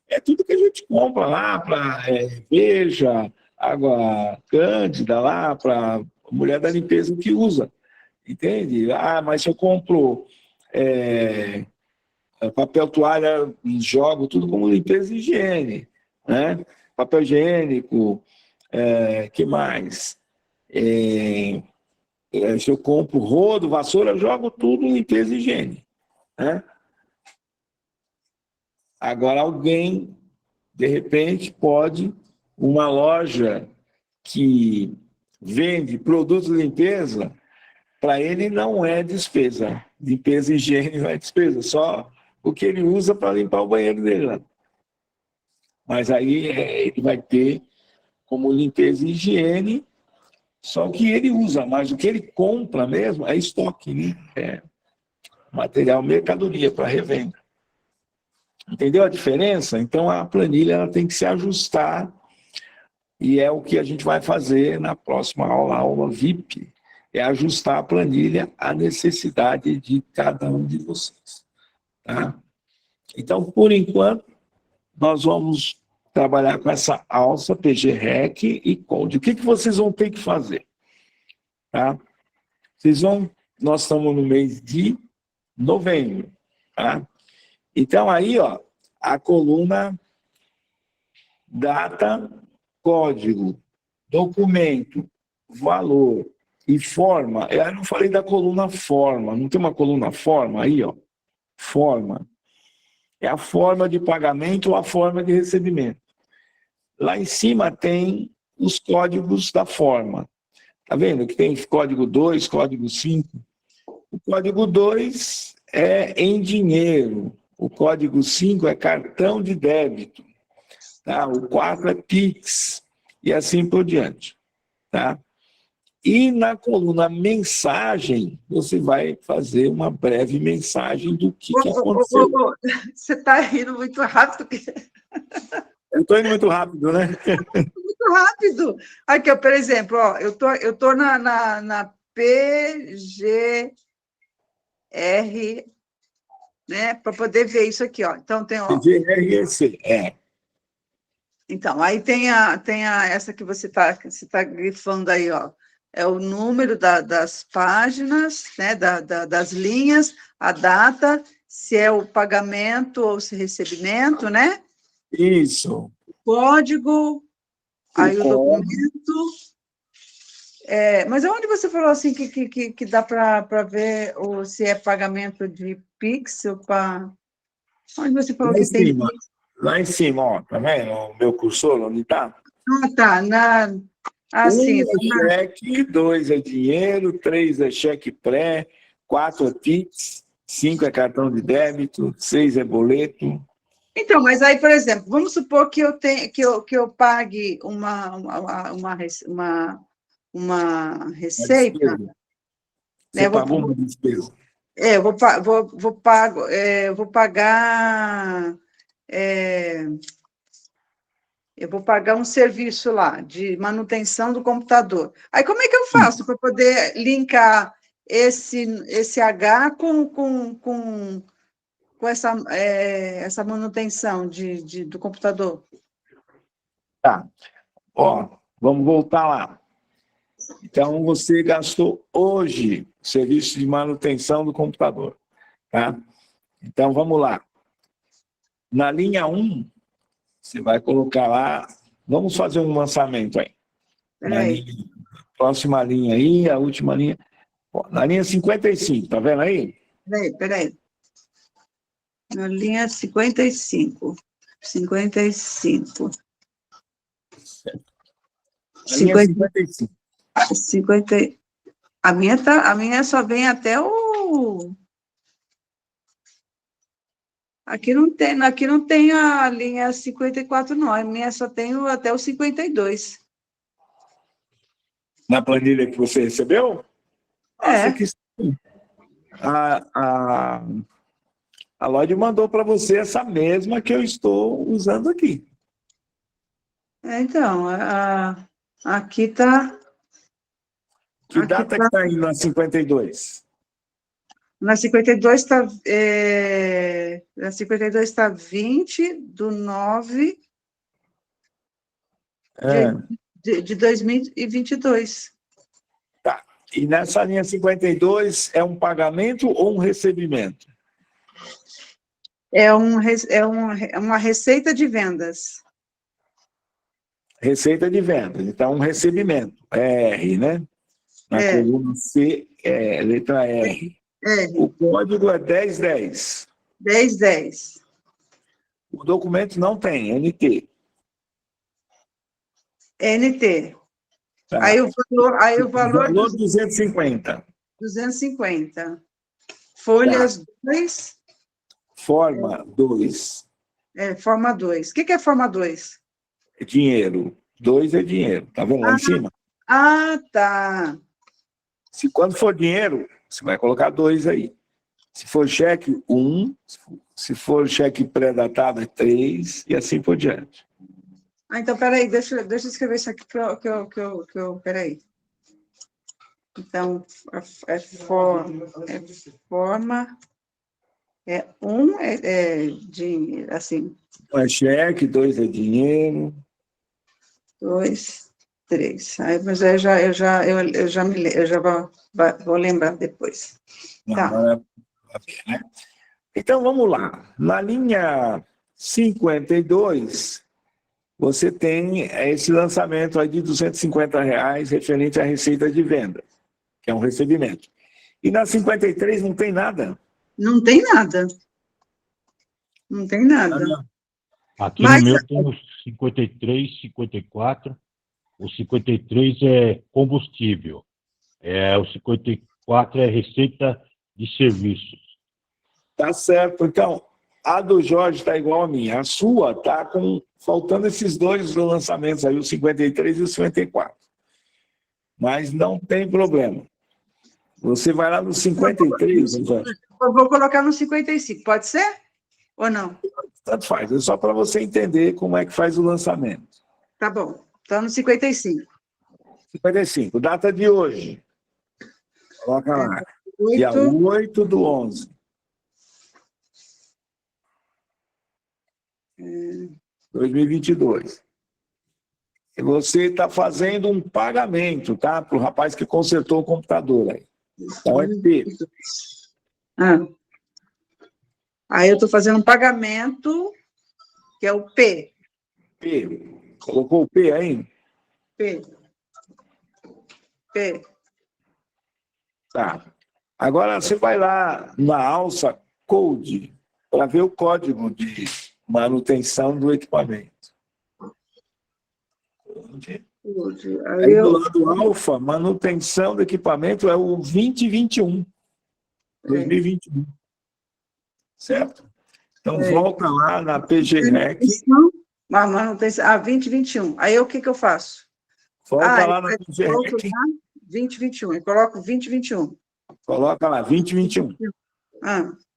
é tudo que a gente compra lá para Veja, água cândida lá, para a mulher da limpeza que usa. Entende? Ah, mas se eu compro papel toalha e jogo tudo como limpeza e higiene, né? Papel higiênico, que mais? Se eu compro rodo, vassoura, eu jogo tudo em limpeza e higiene, né? Agora, alguém, de repente, pode, uma loja que vende produtos de limpeza, para ele não é despesa. Limpeza e higiene não é despesa, só o que ele usa para limpar o banheiro dele lá. Mas aí ele vai ter como limpeza e higiene só o que ele usa, mas o que ele compra mesmo é estoque, né? É material, mercadoria para revenda. Entendeu a diferença? Então, a planilha ela tem que se ajustar e é o que a gente vai fazer na próxima aula, a aula VIP, é ajustar a planilha à necessidade de cada um de vocês. Tá? Então, por enquanto, nós vamos trabalhar com essa alça, PG-REC e CODE. O que vocês vão ter que fazer? Tá? Nós estamos no mês de novembro. Tá? Então, aí, ó, a coluna data, código, documento, valor e forma. Eu não falei da coluna forma. Não tem uma coluna forma aí, ó? Forma. É a forma de pagamento ou a forma de recebimento. Lá em cima tem os códigos da forma. Tá vendo que tem código 2, código 5? O código 2 é em dinheiro. O código 5 é cartão de débito. Tá? O 4 é Pix. E assim por diante. Tá? E na coluna mensagem, você vai fazer uma breve mensagem do que aconteceu. Você está rindo muito rápido. Eu estou indo muito rápido, né? Muito rápido. Aqui, ó, por exemplo, ó, eu tô na PGR, né, para poder ver isso aqui, ó. Então, tem, ó. PGRC, Então, aí tem essa que você tá grifando aí, ó. É o número das páginas, né, das linhas, a data, se é o pagamento ou se é recebimento, né? Isso. O código, aí o documento. Mas onde você falou assim que dá para ver se é pagamento de Pix ou para... Onde você falou que tem Pix? Lá em cima, ó, tá vendo? O meu cursor, onde está? Ah, tá. Sim, é cheque, 2 é dinheiro, 3 é cheque pré, 4 é Pix, 5 é cartão de débito, 6 é boleto. Então, mas aí, por exemplo, vamos supor que eu pague uma receita. Você pagou uma despesa. Eu vou pagar. Eu vou pagar um serviço lá de manutenção do computador. Aí, como é que eu faço para poder linkar esse H com essa manutenção do computador? Tá. Ó, vamos voltar lá. Então, você gastou hoje o serviço de manutenção do computador. Tá? Então, vamos lá. Na linha 1, você vai colocar lá... Vamos fazer um lançamento aí. Próxima linha aí, a última linha. Na linha 55, tá vendo aí? Peraí. Na linha 55. 55. Linha 55. 50. A minha só vem até o... Aqui não tem a linha 54, não. A minha só tem até o 52. Na planilha que você recebeu? Nossa, É. que sim. A Lloyd mandou para você essa mesma que eu estou usando aqui. Então, aqui está... Que data que está indo na 52? Na 52 está... na 52 está 20/9 de 2022. Tá. E nessa linha 52 é um pagamento ou um recebimento? É uma receita de vendas. Receita de vendas. Então, um recebimento. É R, né? Na coluna C, letra R. O código é 1010. 1010. O documento não tem, NT. NT. Tá. Aí o valor 250. 250. Folhas 2. Forma 2. Forma 2. O que é forma 2? É dinheiro. 2 é dinheiro. Tá vendo lá em cima? Tá. Se quando for dinheiro, você vai colocar 2 aí. Se for cheque, 1. Se for cheque pré-datado, é 3. E assim por diante. Então, peraí, deixa eu escrever isso aqui peraí. Então, forma... de, assim... 1 é cheque, 2 é dinheiro. 2, 3. Aí, mas eu já vou lembrar depois. Tá. Né? Então, vamos lá. Na linha 52, você tem esse lançamento aí de R$250 referente à receita de venda, que é um recebimento. E na 53 não tem nada. Não tem nada. Não tem nada. Aqui no meu tem os 53, 54. O 53 é combustível. O 54 é receita de serviços. Tá certo. Então, a do Jorge está igual a minha. A sua está faltando esses dois lançamentos aí, o 53 e o 54. Mas não tem problema. Você vai lá no 53, Jorge. Eu vou colocar no 55, pode ser? Ou não? Tanto faz, é só para você entender como é que faz o lançamento. Tá bom, então no 55. 55, data de hoje. Coloca lá. Dia 8/11. 2022. E você está fazendo um pagamento, tá? Para o rapaz que consertou o computador aí. Então é P. Aí eu estou fazendo um pagamento, que é o P. P. Colocou o P aí? P. Tá. Agora você vai lá na alça Code para ver o código de manutenção do equipamento. Aí do lado alfa, manutenção do equipamento é o 2021. 2021. Certo? Então volta lá na PGREC. Manutenção, 2021. Aí o que eu faço? Volta lá na PGREC. 2021. Eu coloco 2021. Coloca lá, 2021.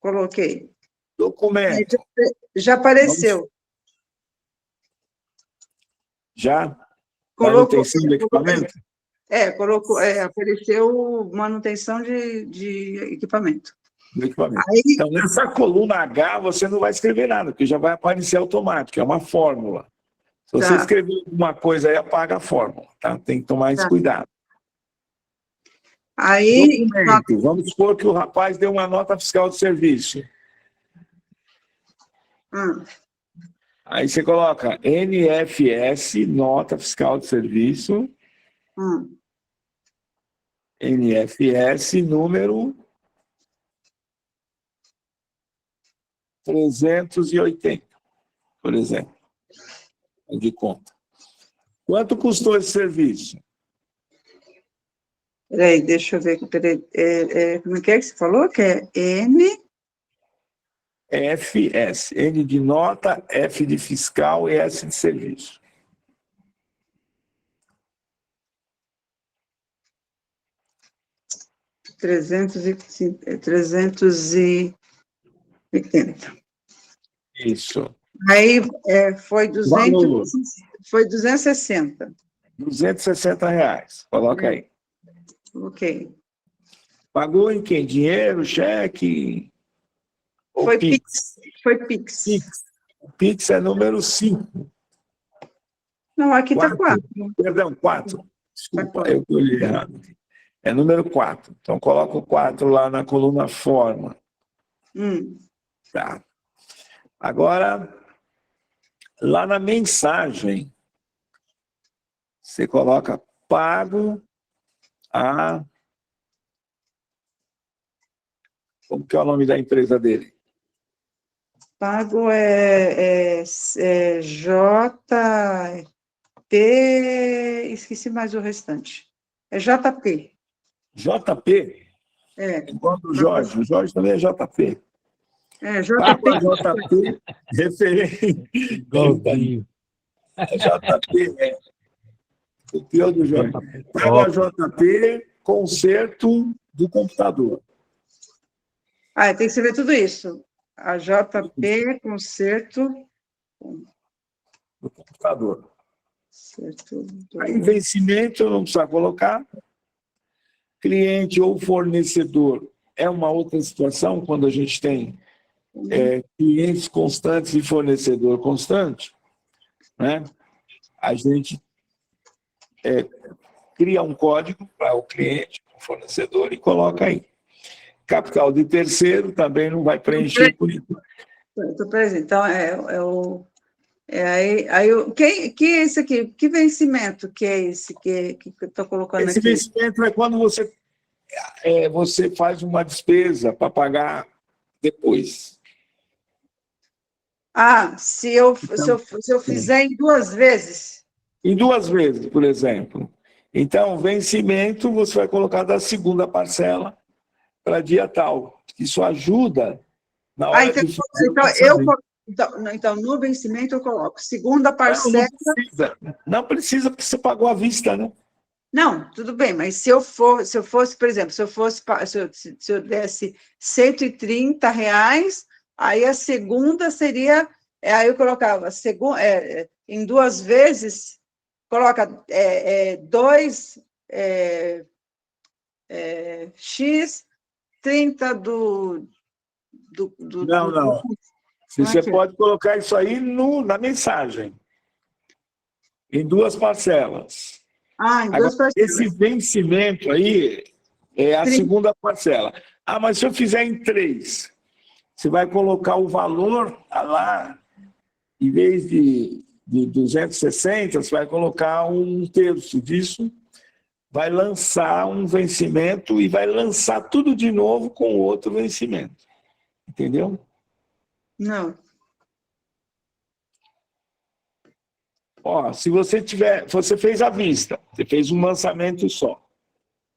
Coloquei. Documento. Já apareceu. Já? Manutenção do equipamento? Apareceu manutenção de equipamento. Aí, então, nessa coluna H, você não vai escrever nada, porque já vai aparecer automático, é uma fórmula. Se você escrever alguma coisa aí, apaga a fórmula, tá? Tem que tomar esse cuidado. Aí, documento. Vamos supor que o rapaz deu uma nota fiscal de serviço. Aí você coloca NFS, nota fiscal de serviço. NFS, número 380, por exemplo. De conta. Quanto custou esse serviço? Peraí, deixa eu ver. Como é que você falou? Que é FS. N de nota, F de fiscal e S de serviço. R$ 380. Isso. Aí foi Valor. 260. R$ 260. Coloca aí. Ok. Pagou em quem? Dinheiro, cheque? Ou Foi Pix? Pix. Foi Pix. Pix. O Pix é número 5. Não, aqui está 4. Perdão, 4. Desculpa, Tá eu olhei errado. É número 4. Então, coloca o 4 lá na coluna forma. Tá. Agora, lá na mensagem, você coloca pago a... Como que é o nome da empresa dele? Pago JP... Esqueci mais o restante. É JP. JP? Igual do Jorge. O Jorge também é JP. Pago a JP, referente... Igualzinho. JP, o pior do Jorge. Pago a JP, conserto do computador. Tem que escrever tudo isso. A JP, conserto do computador. Certo. Aí, vencimento, não precisa colocar. Cliente ou fornecedor é uma outra situação, quando a gente tem clientes constantes e fornecedor constante, né? A gente cria um código para o cliente, o fornecedor, e coloca aí. Capital de terceiro também não vai preencher por enquanto. Estou presente. Então, que é esse aqui? Que vencimento que é esse que eu estou colocando esse aqui? Esse vencimento é quando você faz uma despesa para pagar depois. Se eu fizer em 2 vezes? Em 2 vezes, por exemplo. Então, vencimento, você vai colocar da segunda parcela para dia tal. Isso ajuda na hora de fazer então, no vencimento eu coloco segunda parcela... Não precisa, porque você pagou à vista, né? Não, tudo bem, mas se eu fosse, por exemplo, se eu desse R$ 130, aí a segunda seria, aí eu colocava em 2 vezes, coloca 2 X, 30 do... Não. Você pode colocar isso aí na mensagem, em 2 parcelas. Em 2 parcelas. Esse vencimento aí é a segunda parcela. Mas se eu fizer em 3, você vai colocar o valor lá, em vez de 260, você vai colocar 1/3 disso, vai lançar um vencimento e vai lançar tudo de novo com outro vencimento. Entendeu? Não. Se você fez à vista, você fez um lançamento só.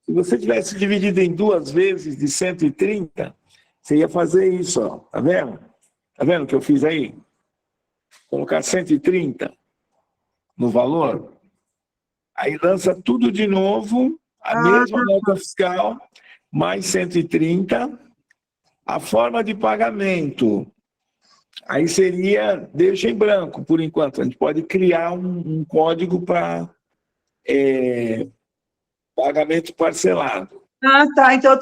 Se você tivesse dividido em 2 vezes de 130, você ia fazer isso, ó. Tá vendo? Tá vendo o que eu fiz aí? Colocar 130 no valor. Aí lança tudo de novo, a mesma nota fiscal, mais 130. A forma de pagamento, aí seria, deixa em branco, por enquanto. A gente pode criar um código para pagamento parcelado. Tá. Então eu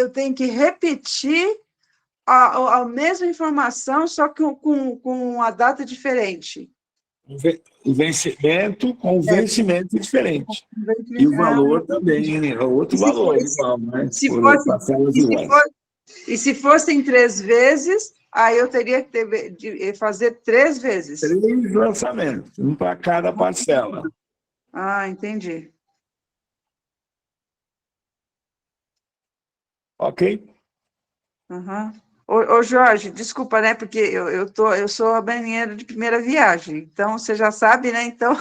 tenho que repetir a mesma informação, só que com a data diferente. O vencimento com o vencimento diferente. E o valor também, né? Outro valor. Se fossem 3 vezes, aí eu teria que fazer 3 vezes. 3 lançamentos, um para cada parcela. Entendi. Ok? Ô, Jorge, desculpa, né? Porque eu sou a banheira de primeira viagem, então você já sabe, né? Então.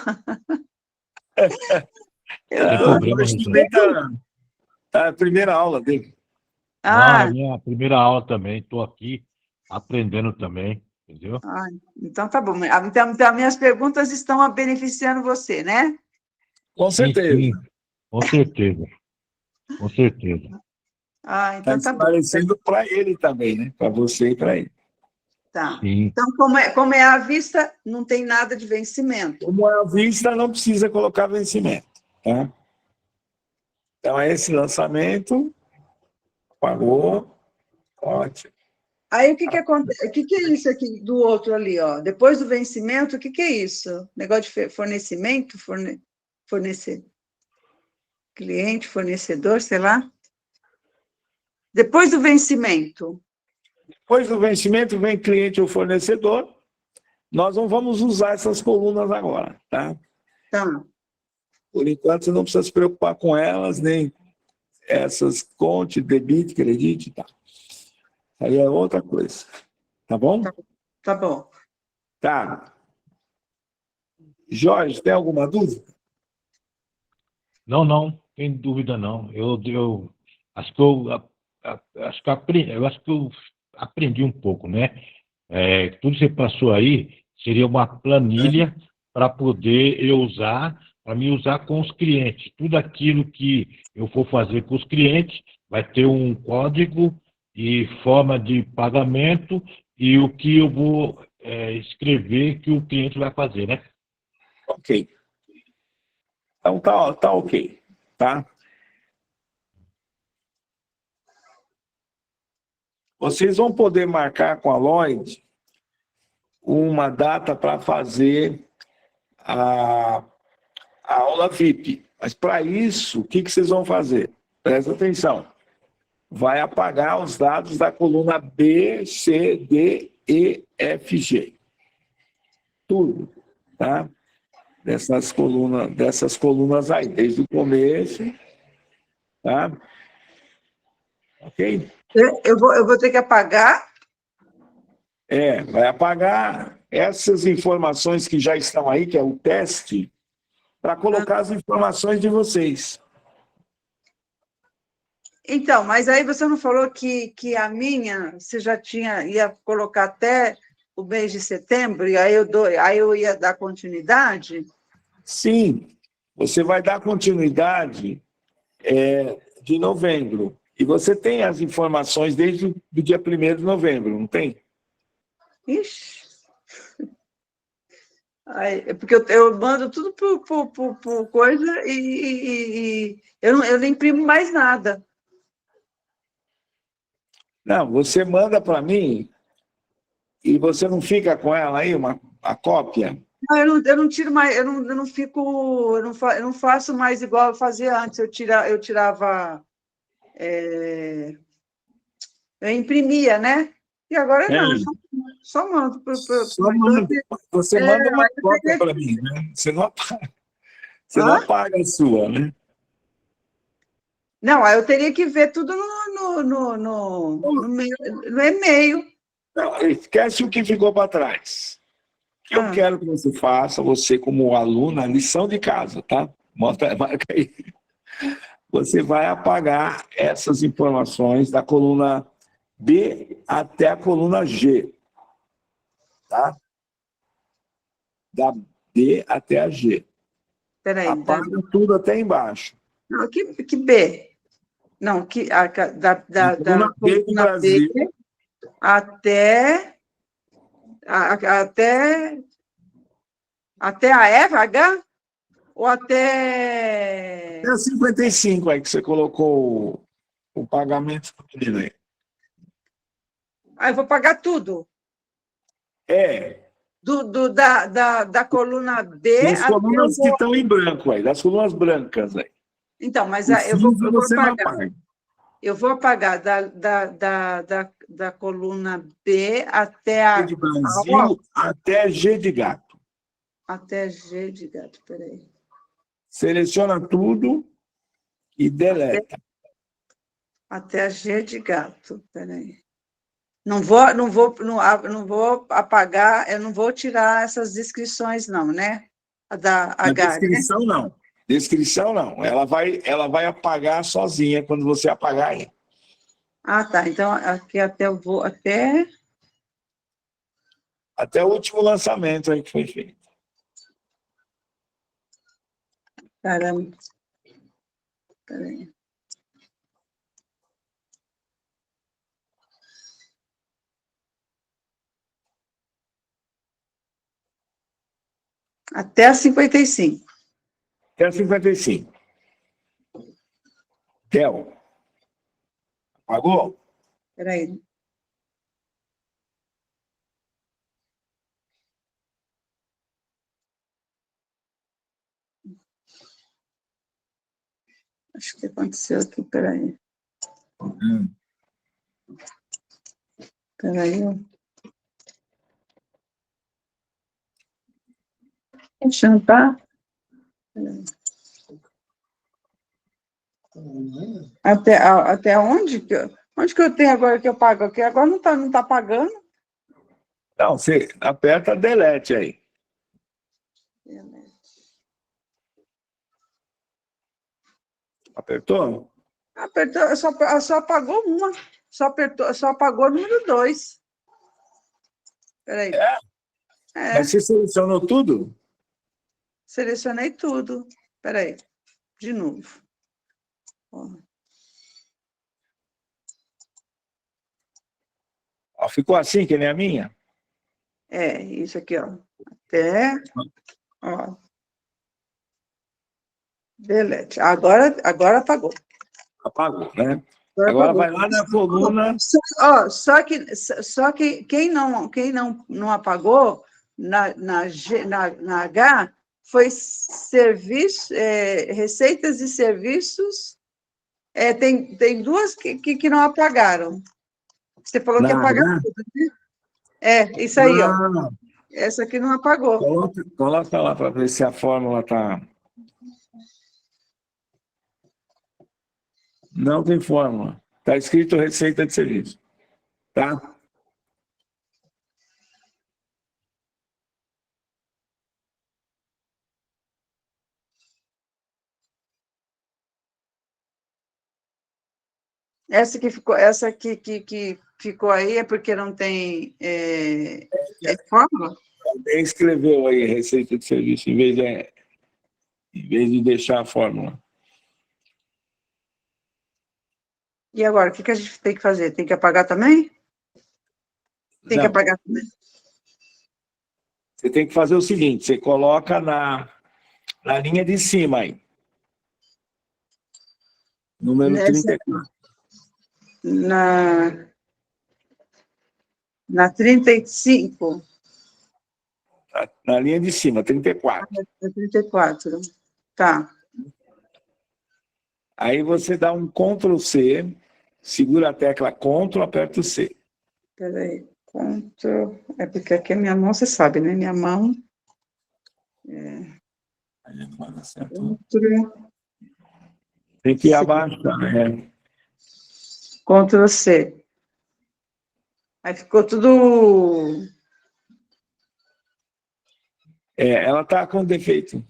Tá a primeira aula dele. Não, é a Ah, minha primeira aula também. Estou aqui aprendendo também, entendeu? então tá bom. Então, minhas perguntas estão beneficiando você, né? Com Sim, certeza. sim, com certeza, com certeza. Está Então tá bom. esclarecendo para ele também, né? Para você e para ele. Tá. Sim, Então, como é à vista, não tem nada de vencimento. Como é à vista, não precisa colocar vencimento. Tá? Então, é esse lançamento, pagou, ótimo. Aí, o que que acontece? O que que é isso aqui do outro ali, ó? Depois do vencimento, o que que é isso? Negócio de fornecimento? Fornecer. Cliente, fornecedor, sei lá. Depois do vencimento. Depois do vencimento, vem cliente ou fornecedor. Nós não vamos usar essas colunas agora, tá? Tá. Por enquanto, você não precisa se preocupar com elas, nem essas conte, debite, credite, tá? Aí é outra coisa, tá bom? Tá bom. Tá. Jorge, tem alguma dúvida? não, não, tem dúvida não. Eu acho que eu acho que eu aprendi um pouco, né? Tudo que você passou aí seria uma planilha para poder eu usar, para me usar com os clientes. Tudo aquilo que eu for fazer com os clientes vai ter um código e forma de pagamento e o que eu vou escrever que o cliente vai fazer, né? Ok. Então tá ok, tá? Vocês vão poder marcar com a Lloyd uma data para fazer a, a aula VIP. Mas para isso, o que vocês vão fazer? Presta atenção. Vai apagar os dados da coluna B, C, D, E, F, G. Tudo, tá? Dessas colunas aí, desde o começo, tá? Ok? Eu vou ter que apagar? Vai apagar essas informações que já estão aí, que é o teste, para colocar as informações de vocês. Então, mas aí você não falou que a minha, você já ia colocar até o mês de setembro, e aí eu ia dar continuidade? Sim, você vai dar continuidade de novembro. E você tem as informações desde o dia 1º de novembro, não tem? Ixi. É porque eu mando tudo por coisa e eu não imprimo mais nada. Não, você manda para mim e você não fica com ela aí, a cópia? Não, eu não tiro mais, eu não fico, eu não faço mais igual eu fazia antes. Eu tirava, eu imprimia, né? E agora não, só mando. Só manda. Você manda uma cópia para mim, né? Você não Hã? apaga a sua, né? Não, aí eu teria que ver tudo no e-mail. Não, esquece o que ficou para trás. O que eu quero que você faça, você como aluna, lição de casa, tá? Marca aí. Você vai apagar essas informações da coluna B até a coluna G, tá? Da B até a G. Peraí, Apaga tudo até embaixo. não, que B? Não, da Coluna B do coluna B Brasil. até a H? Ou até... É a 55 aí que você colocou o pagamento do menino aí. Eu vou pagar tudo. Da coluna B Das até colunas que estão em branco aí, das colunas brancas aí. Então, mas O eu vou você não pagar. apaga. Eu vou apagar da coluna B até a G de Brasil até G de gato. até G de gato, peraí. Seleciona tudo e deleta. Até a G de gato, peraí. Não vou apagar, eu não vou tirar essas descrições, não, né? A da Na H, né? descrição, não. Descrição, não. Ela vai apagar sozinha quando você apagar aí. Ah, tá. Então, aqui até eu vou até... Até o último lançamento aí que foi feito. Caramba. Peraí. Até a 55. Até a 55. Theo, apagou? Peraí. Acho que aconteceu aqui, peraí. Peraí. Jantar? Peraí. Até onde que eu tenho agora que eu pago aqui? Agora não tá pagando. Não, você aperta delete aí. Apertou? Apertou, só apagou uma. Só apagou o número 2. Peraí. Mas você selecionou tudo? Selecionei tudo. Peraí. De novo. Ó. Ó, ficou assim, que nem a minha? Isso aqui, ó. Até, ó. Delete. Agora apagou. Apagou, né? Agora Agora apagou. vai lá na coluna. Só que quem não apagou na H foi receitas e serviços. Tem duas que não apagaram. Você falou que ia apagar H? tudo, né? Isso aí, ó. Ah, Essa aqui não apagou. coloca lá para ver se a fórmula está. Não tem fórmula. Está escrito receita de serviço. Tá? Essa aqui que ficou aí é porque não tem fórmula? Alguém escreveu aí receita de serviço em vez de deixar a fórmula. E agora, o que a gente tem que fazer? Tem que apagar também? Tem que Não, apagar também. você tem que fazer o seguinte: você coloca na linha de cima aí. Número 34. Na 35. Na linha de cima, 34. Na 34. Tá. Aí você dá um Ctrl C, segura a tecla Ctrl, aperta o C. Peraí. Ctrl. É porque aqui a minha mão, você sabe, né? Minha mão. Ctrl. Tem que abaixar, né? Ctrl C. Aí ficou tudo. Ela está com defeito,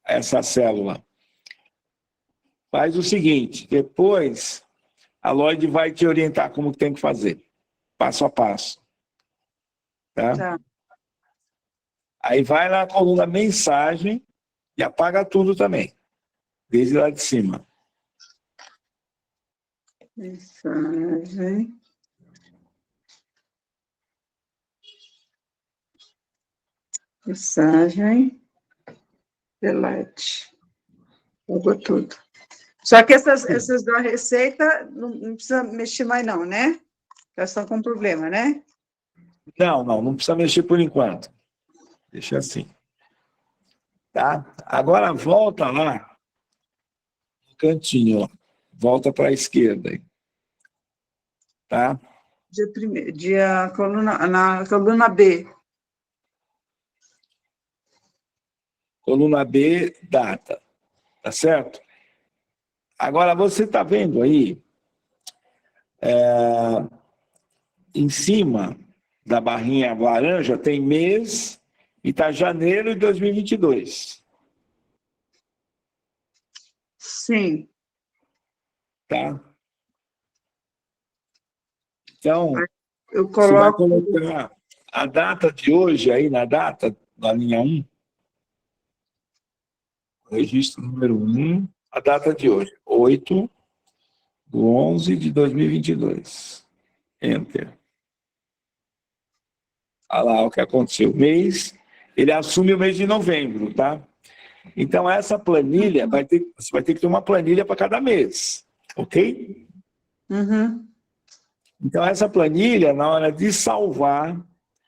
essa célula. Faz o seguinte, depois a Lloyd vai te orientar como tem que fazer, passo a passo. Tá? Aí vai na coluna mensagem e apaga tudo também, desde lá de cima. Mensagem. Mensagem. Delete. Pagou tudo. Só que essas da receita não precisa mexer mais, não, né? Elas estão com problema, né? Não precisa mexer por enquanto. Deixa assim. Tá? Agora volta lá no cantinho, ó. Volta para a esquerda. Tá? Na coluna B. Coluna B, data. Tá certo? Agora, você está vendo aí, em cima da barrinha laranja, tem mês e está janeiro de 2022. Sim. Tá? Então, Eu você vai coloco... colocar a data de hoje aí na data, na linha 1, registro número 1, a data de hoje, 8/11/2022. Enter. Olha lá o que aconteceu. O mês, ele assume o mês de novembro, tá? Então, essa planilha, você vai ter que ter uma planilha para cada mês, ok? Uhum. Então, essa planilha, na hora de salvar,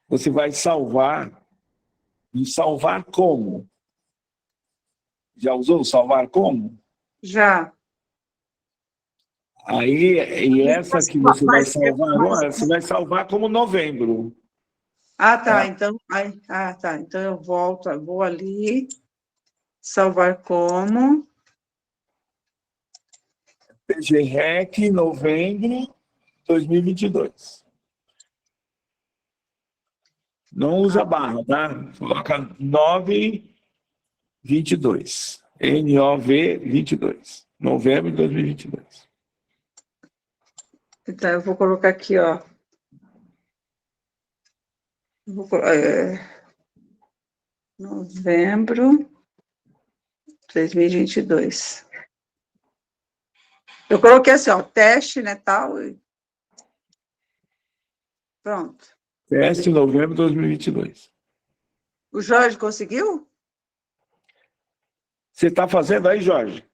você vai salvar. E salvar como? Já usou salvar como? Já. Aí, e essa que você vai salvar Mas- agora, você vai salvar como novembro. Ah, tá. Tá? Então, tá. Então eu volto, eu vou ali, salvar como. PGREC, novembro 2022. Não usa barra, tá? Coloca 9/22. NOV22. Novembro de 2022. Então, eu vou colocar aqui, ó. Novembro de 2022. Eu coloquei assim, ó, teste, né, tal, e pronto. Teste novembro de 2022. O Jorge conseguiu? Você está fazendo aí, Jorge?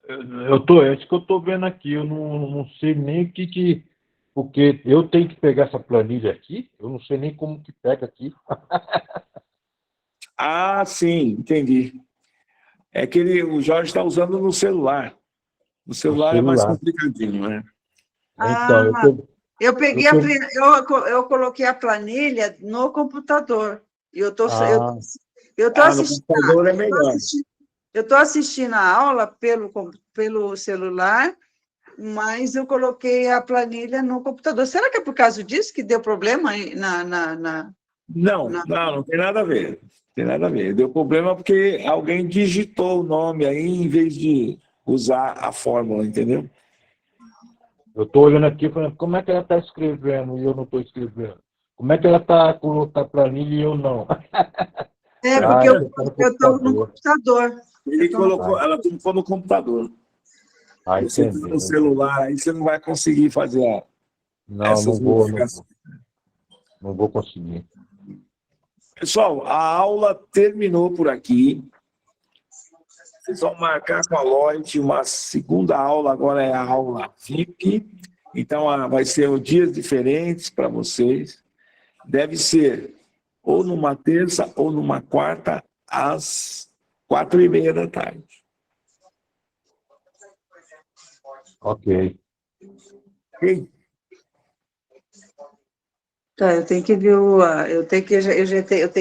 É isso que eu estou vendo aqui. Eu não sei nem o que. Porque eu tenho que pegar essa planilha aqui, eu não sei nem como que pega aqui. Ah, sim, entendi. É que o Jorge está usando no celular. No No celular é mais celular. complicadinho, né? Ah, Então, eu eu peguei tô. eu coloquei a planilha no computador. E Ah, eu tô Ah, no assistindo, computador é melhor. eu tô assistindo a aula pelo celular, mas eu coloquei a planilha no computador. Será que é por causa disso que deu problema aí Não, não tem nada a ver. Tem nada a ver. Deu problema porque alguém digitou o nome aí em vez de usar a fórmula, entendeu? eu estou olhando aqui falando, como é que ela está escrevendo e eu não estou escrevendo? Como é que ela está colocando a planilha e eu não? É, Ah, porque isso está no eu estou no computador. computador. Ele Ah, colocou, ela colocou no computador. Você está entendi. no celular, aí você não vai conseguir fazer Não, essas modificações. não vou conseguir. Pessoal, a aula terminou por aqui. Vocês vão marcar com a Lloyd uma segunda aula, agora é a aula VIP. Então, vai ser dias diferentes para vocês. Deve ser ou numa terça ou numa quarta, às 4:30 da tarde. Ok. Ok? Tá, eu tenho que ver eu tenho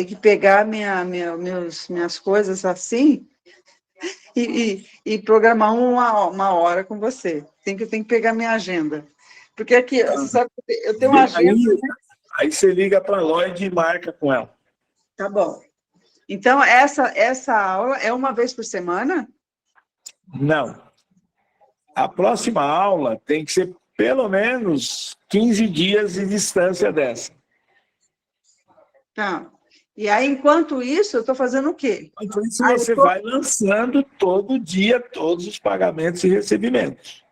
que pegar minhas coisas assim e programar uma hora com você. Tenho que pegar minha agenda. Porque aqui, você sabe, eu tenho uma agenda, Aí você liga para a Lloyd e marca com ela. tá bom. Então, essa aula é uma vez por semana? Não. A próxima aula tem que ser pelo menos 15 dias de distância dessa. Tá. E aí, enquanto isso, eu estou fazendo o quê? Então, isso você vai lançando todo dia todos os pagamentos e recebimentos.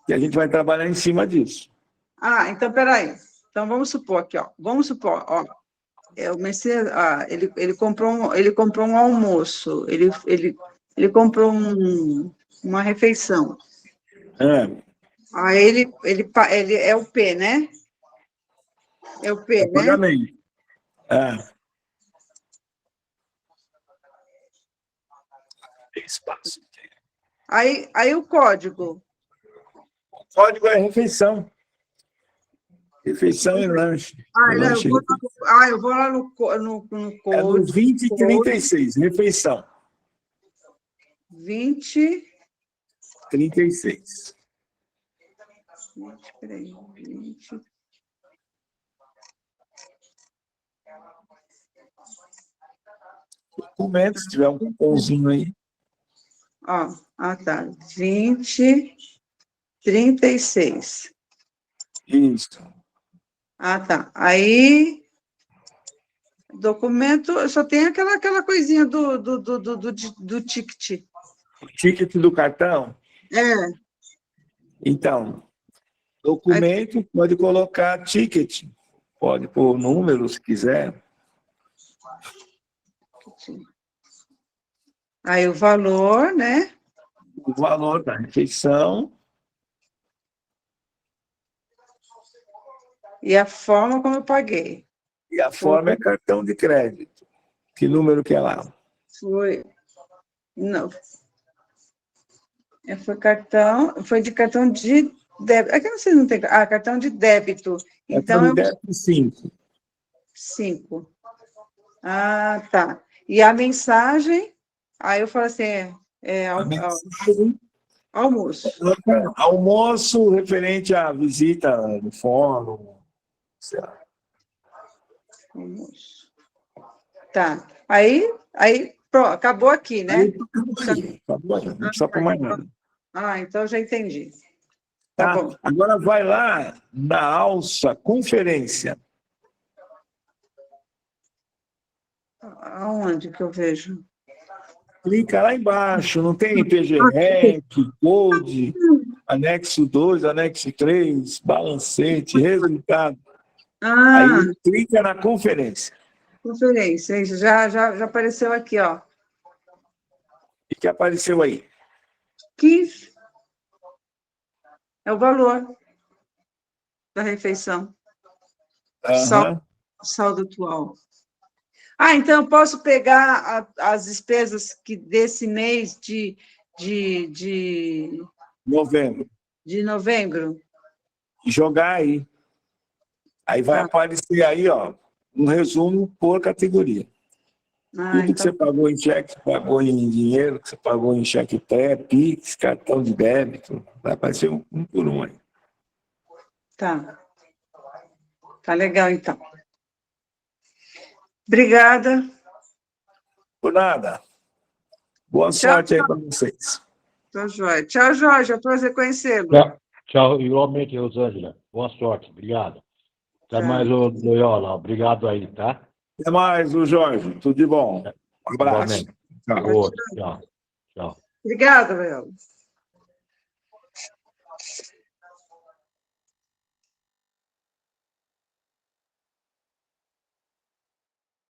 E a gente vai trabalhar em cima disso. Então, peraí. Então, vamos supor aqui, ó. Vamos supor, ó. O Messias, ele comprou um almoço, ele comprou uma refeição. Aí ele é o P, né? É o P, É né? pagamento. Tem espaço. Aí o código. O código é refeição. Refeição e lanche. Não, Lanche. eu vou lá no É no código. 2036, refeição. 2036. Peraí, 20. Documento, se tiver um cupomzinho aí. Tá. 2036. Isso. Ah, tá. Aí, documento, só tem aquela coisinha do ticket. O ticket do cartão? É. Então, Aí, documento, pode colocar ticket. Pode pôr número, se quiser. aí o valor, né? O valor da refeição. E a forma como eu paguei. E a forma é cartão de crédito. Que número que é lá? Não. Foi de cartão de débito. É que vocês não têm. Ah, cartão de débito. Então, Cartão de débito 5. 5. Ah, tá. E a mensagem, aí eu falo assim, A mensagem, almoço. almoço referente à visita no fórum. Sei lá. Almoço. Tá. Aí pronto, acabou aqui, né? Aí, acabou aí, não precisa pôr mais nada. Ah, então já entendi. Tá bom. Agora vai lá na alça conferência. Aonde que eu vejo? Clica lá embaixo, não tem PGREC, Code, anexo 2, anexo 3, balancete, resultado. Ah, Aí clica na conferência. conferência, isso, já apareceu aqui, ó. O que apareceu aí? 15. É o valor da refeição. Saldo atual. Ah, então eu posso pegar as despesas desse mês de Novembro. De novembro? E jogar aí. Aí vai aparecer aí, ó, um resumo por categoria. Tudo que você pagou em cheque, que você pagou em dinheiro, que você pagou em cheque pré, Pix, cartão de débito, vai aparecer um por um aí. Tá. Tá legal, então. Obrigada. Por nada. Boa sorte aí para vocês. Tá joia. Tchau, Jorge. É um prazer conhecê-lo. Tchau, igualmente, Rosângela. Boa sorte. Obrigado. Até mais, Loyola. Obrigado aí, tá? Até mais, Jorge. Tudo de bom. Um abraço. Tchau. Tchau. Obrigada, Loyola.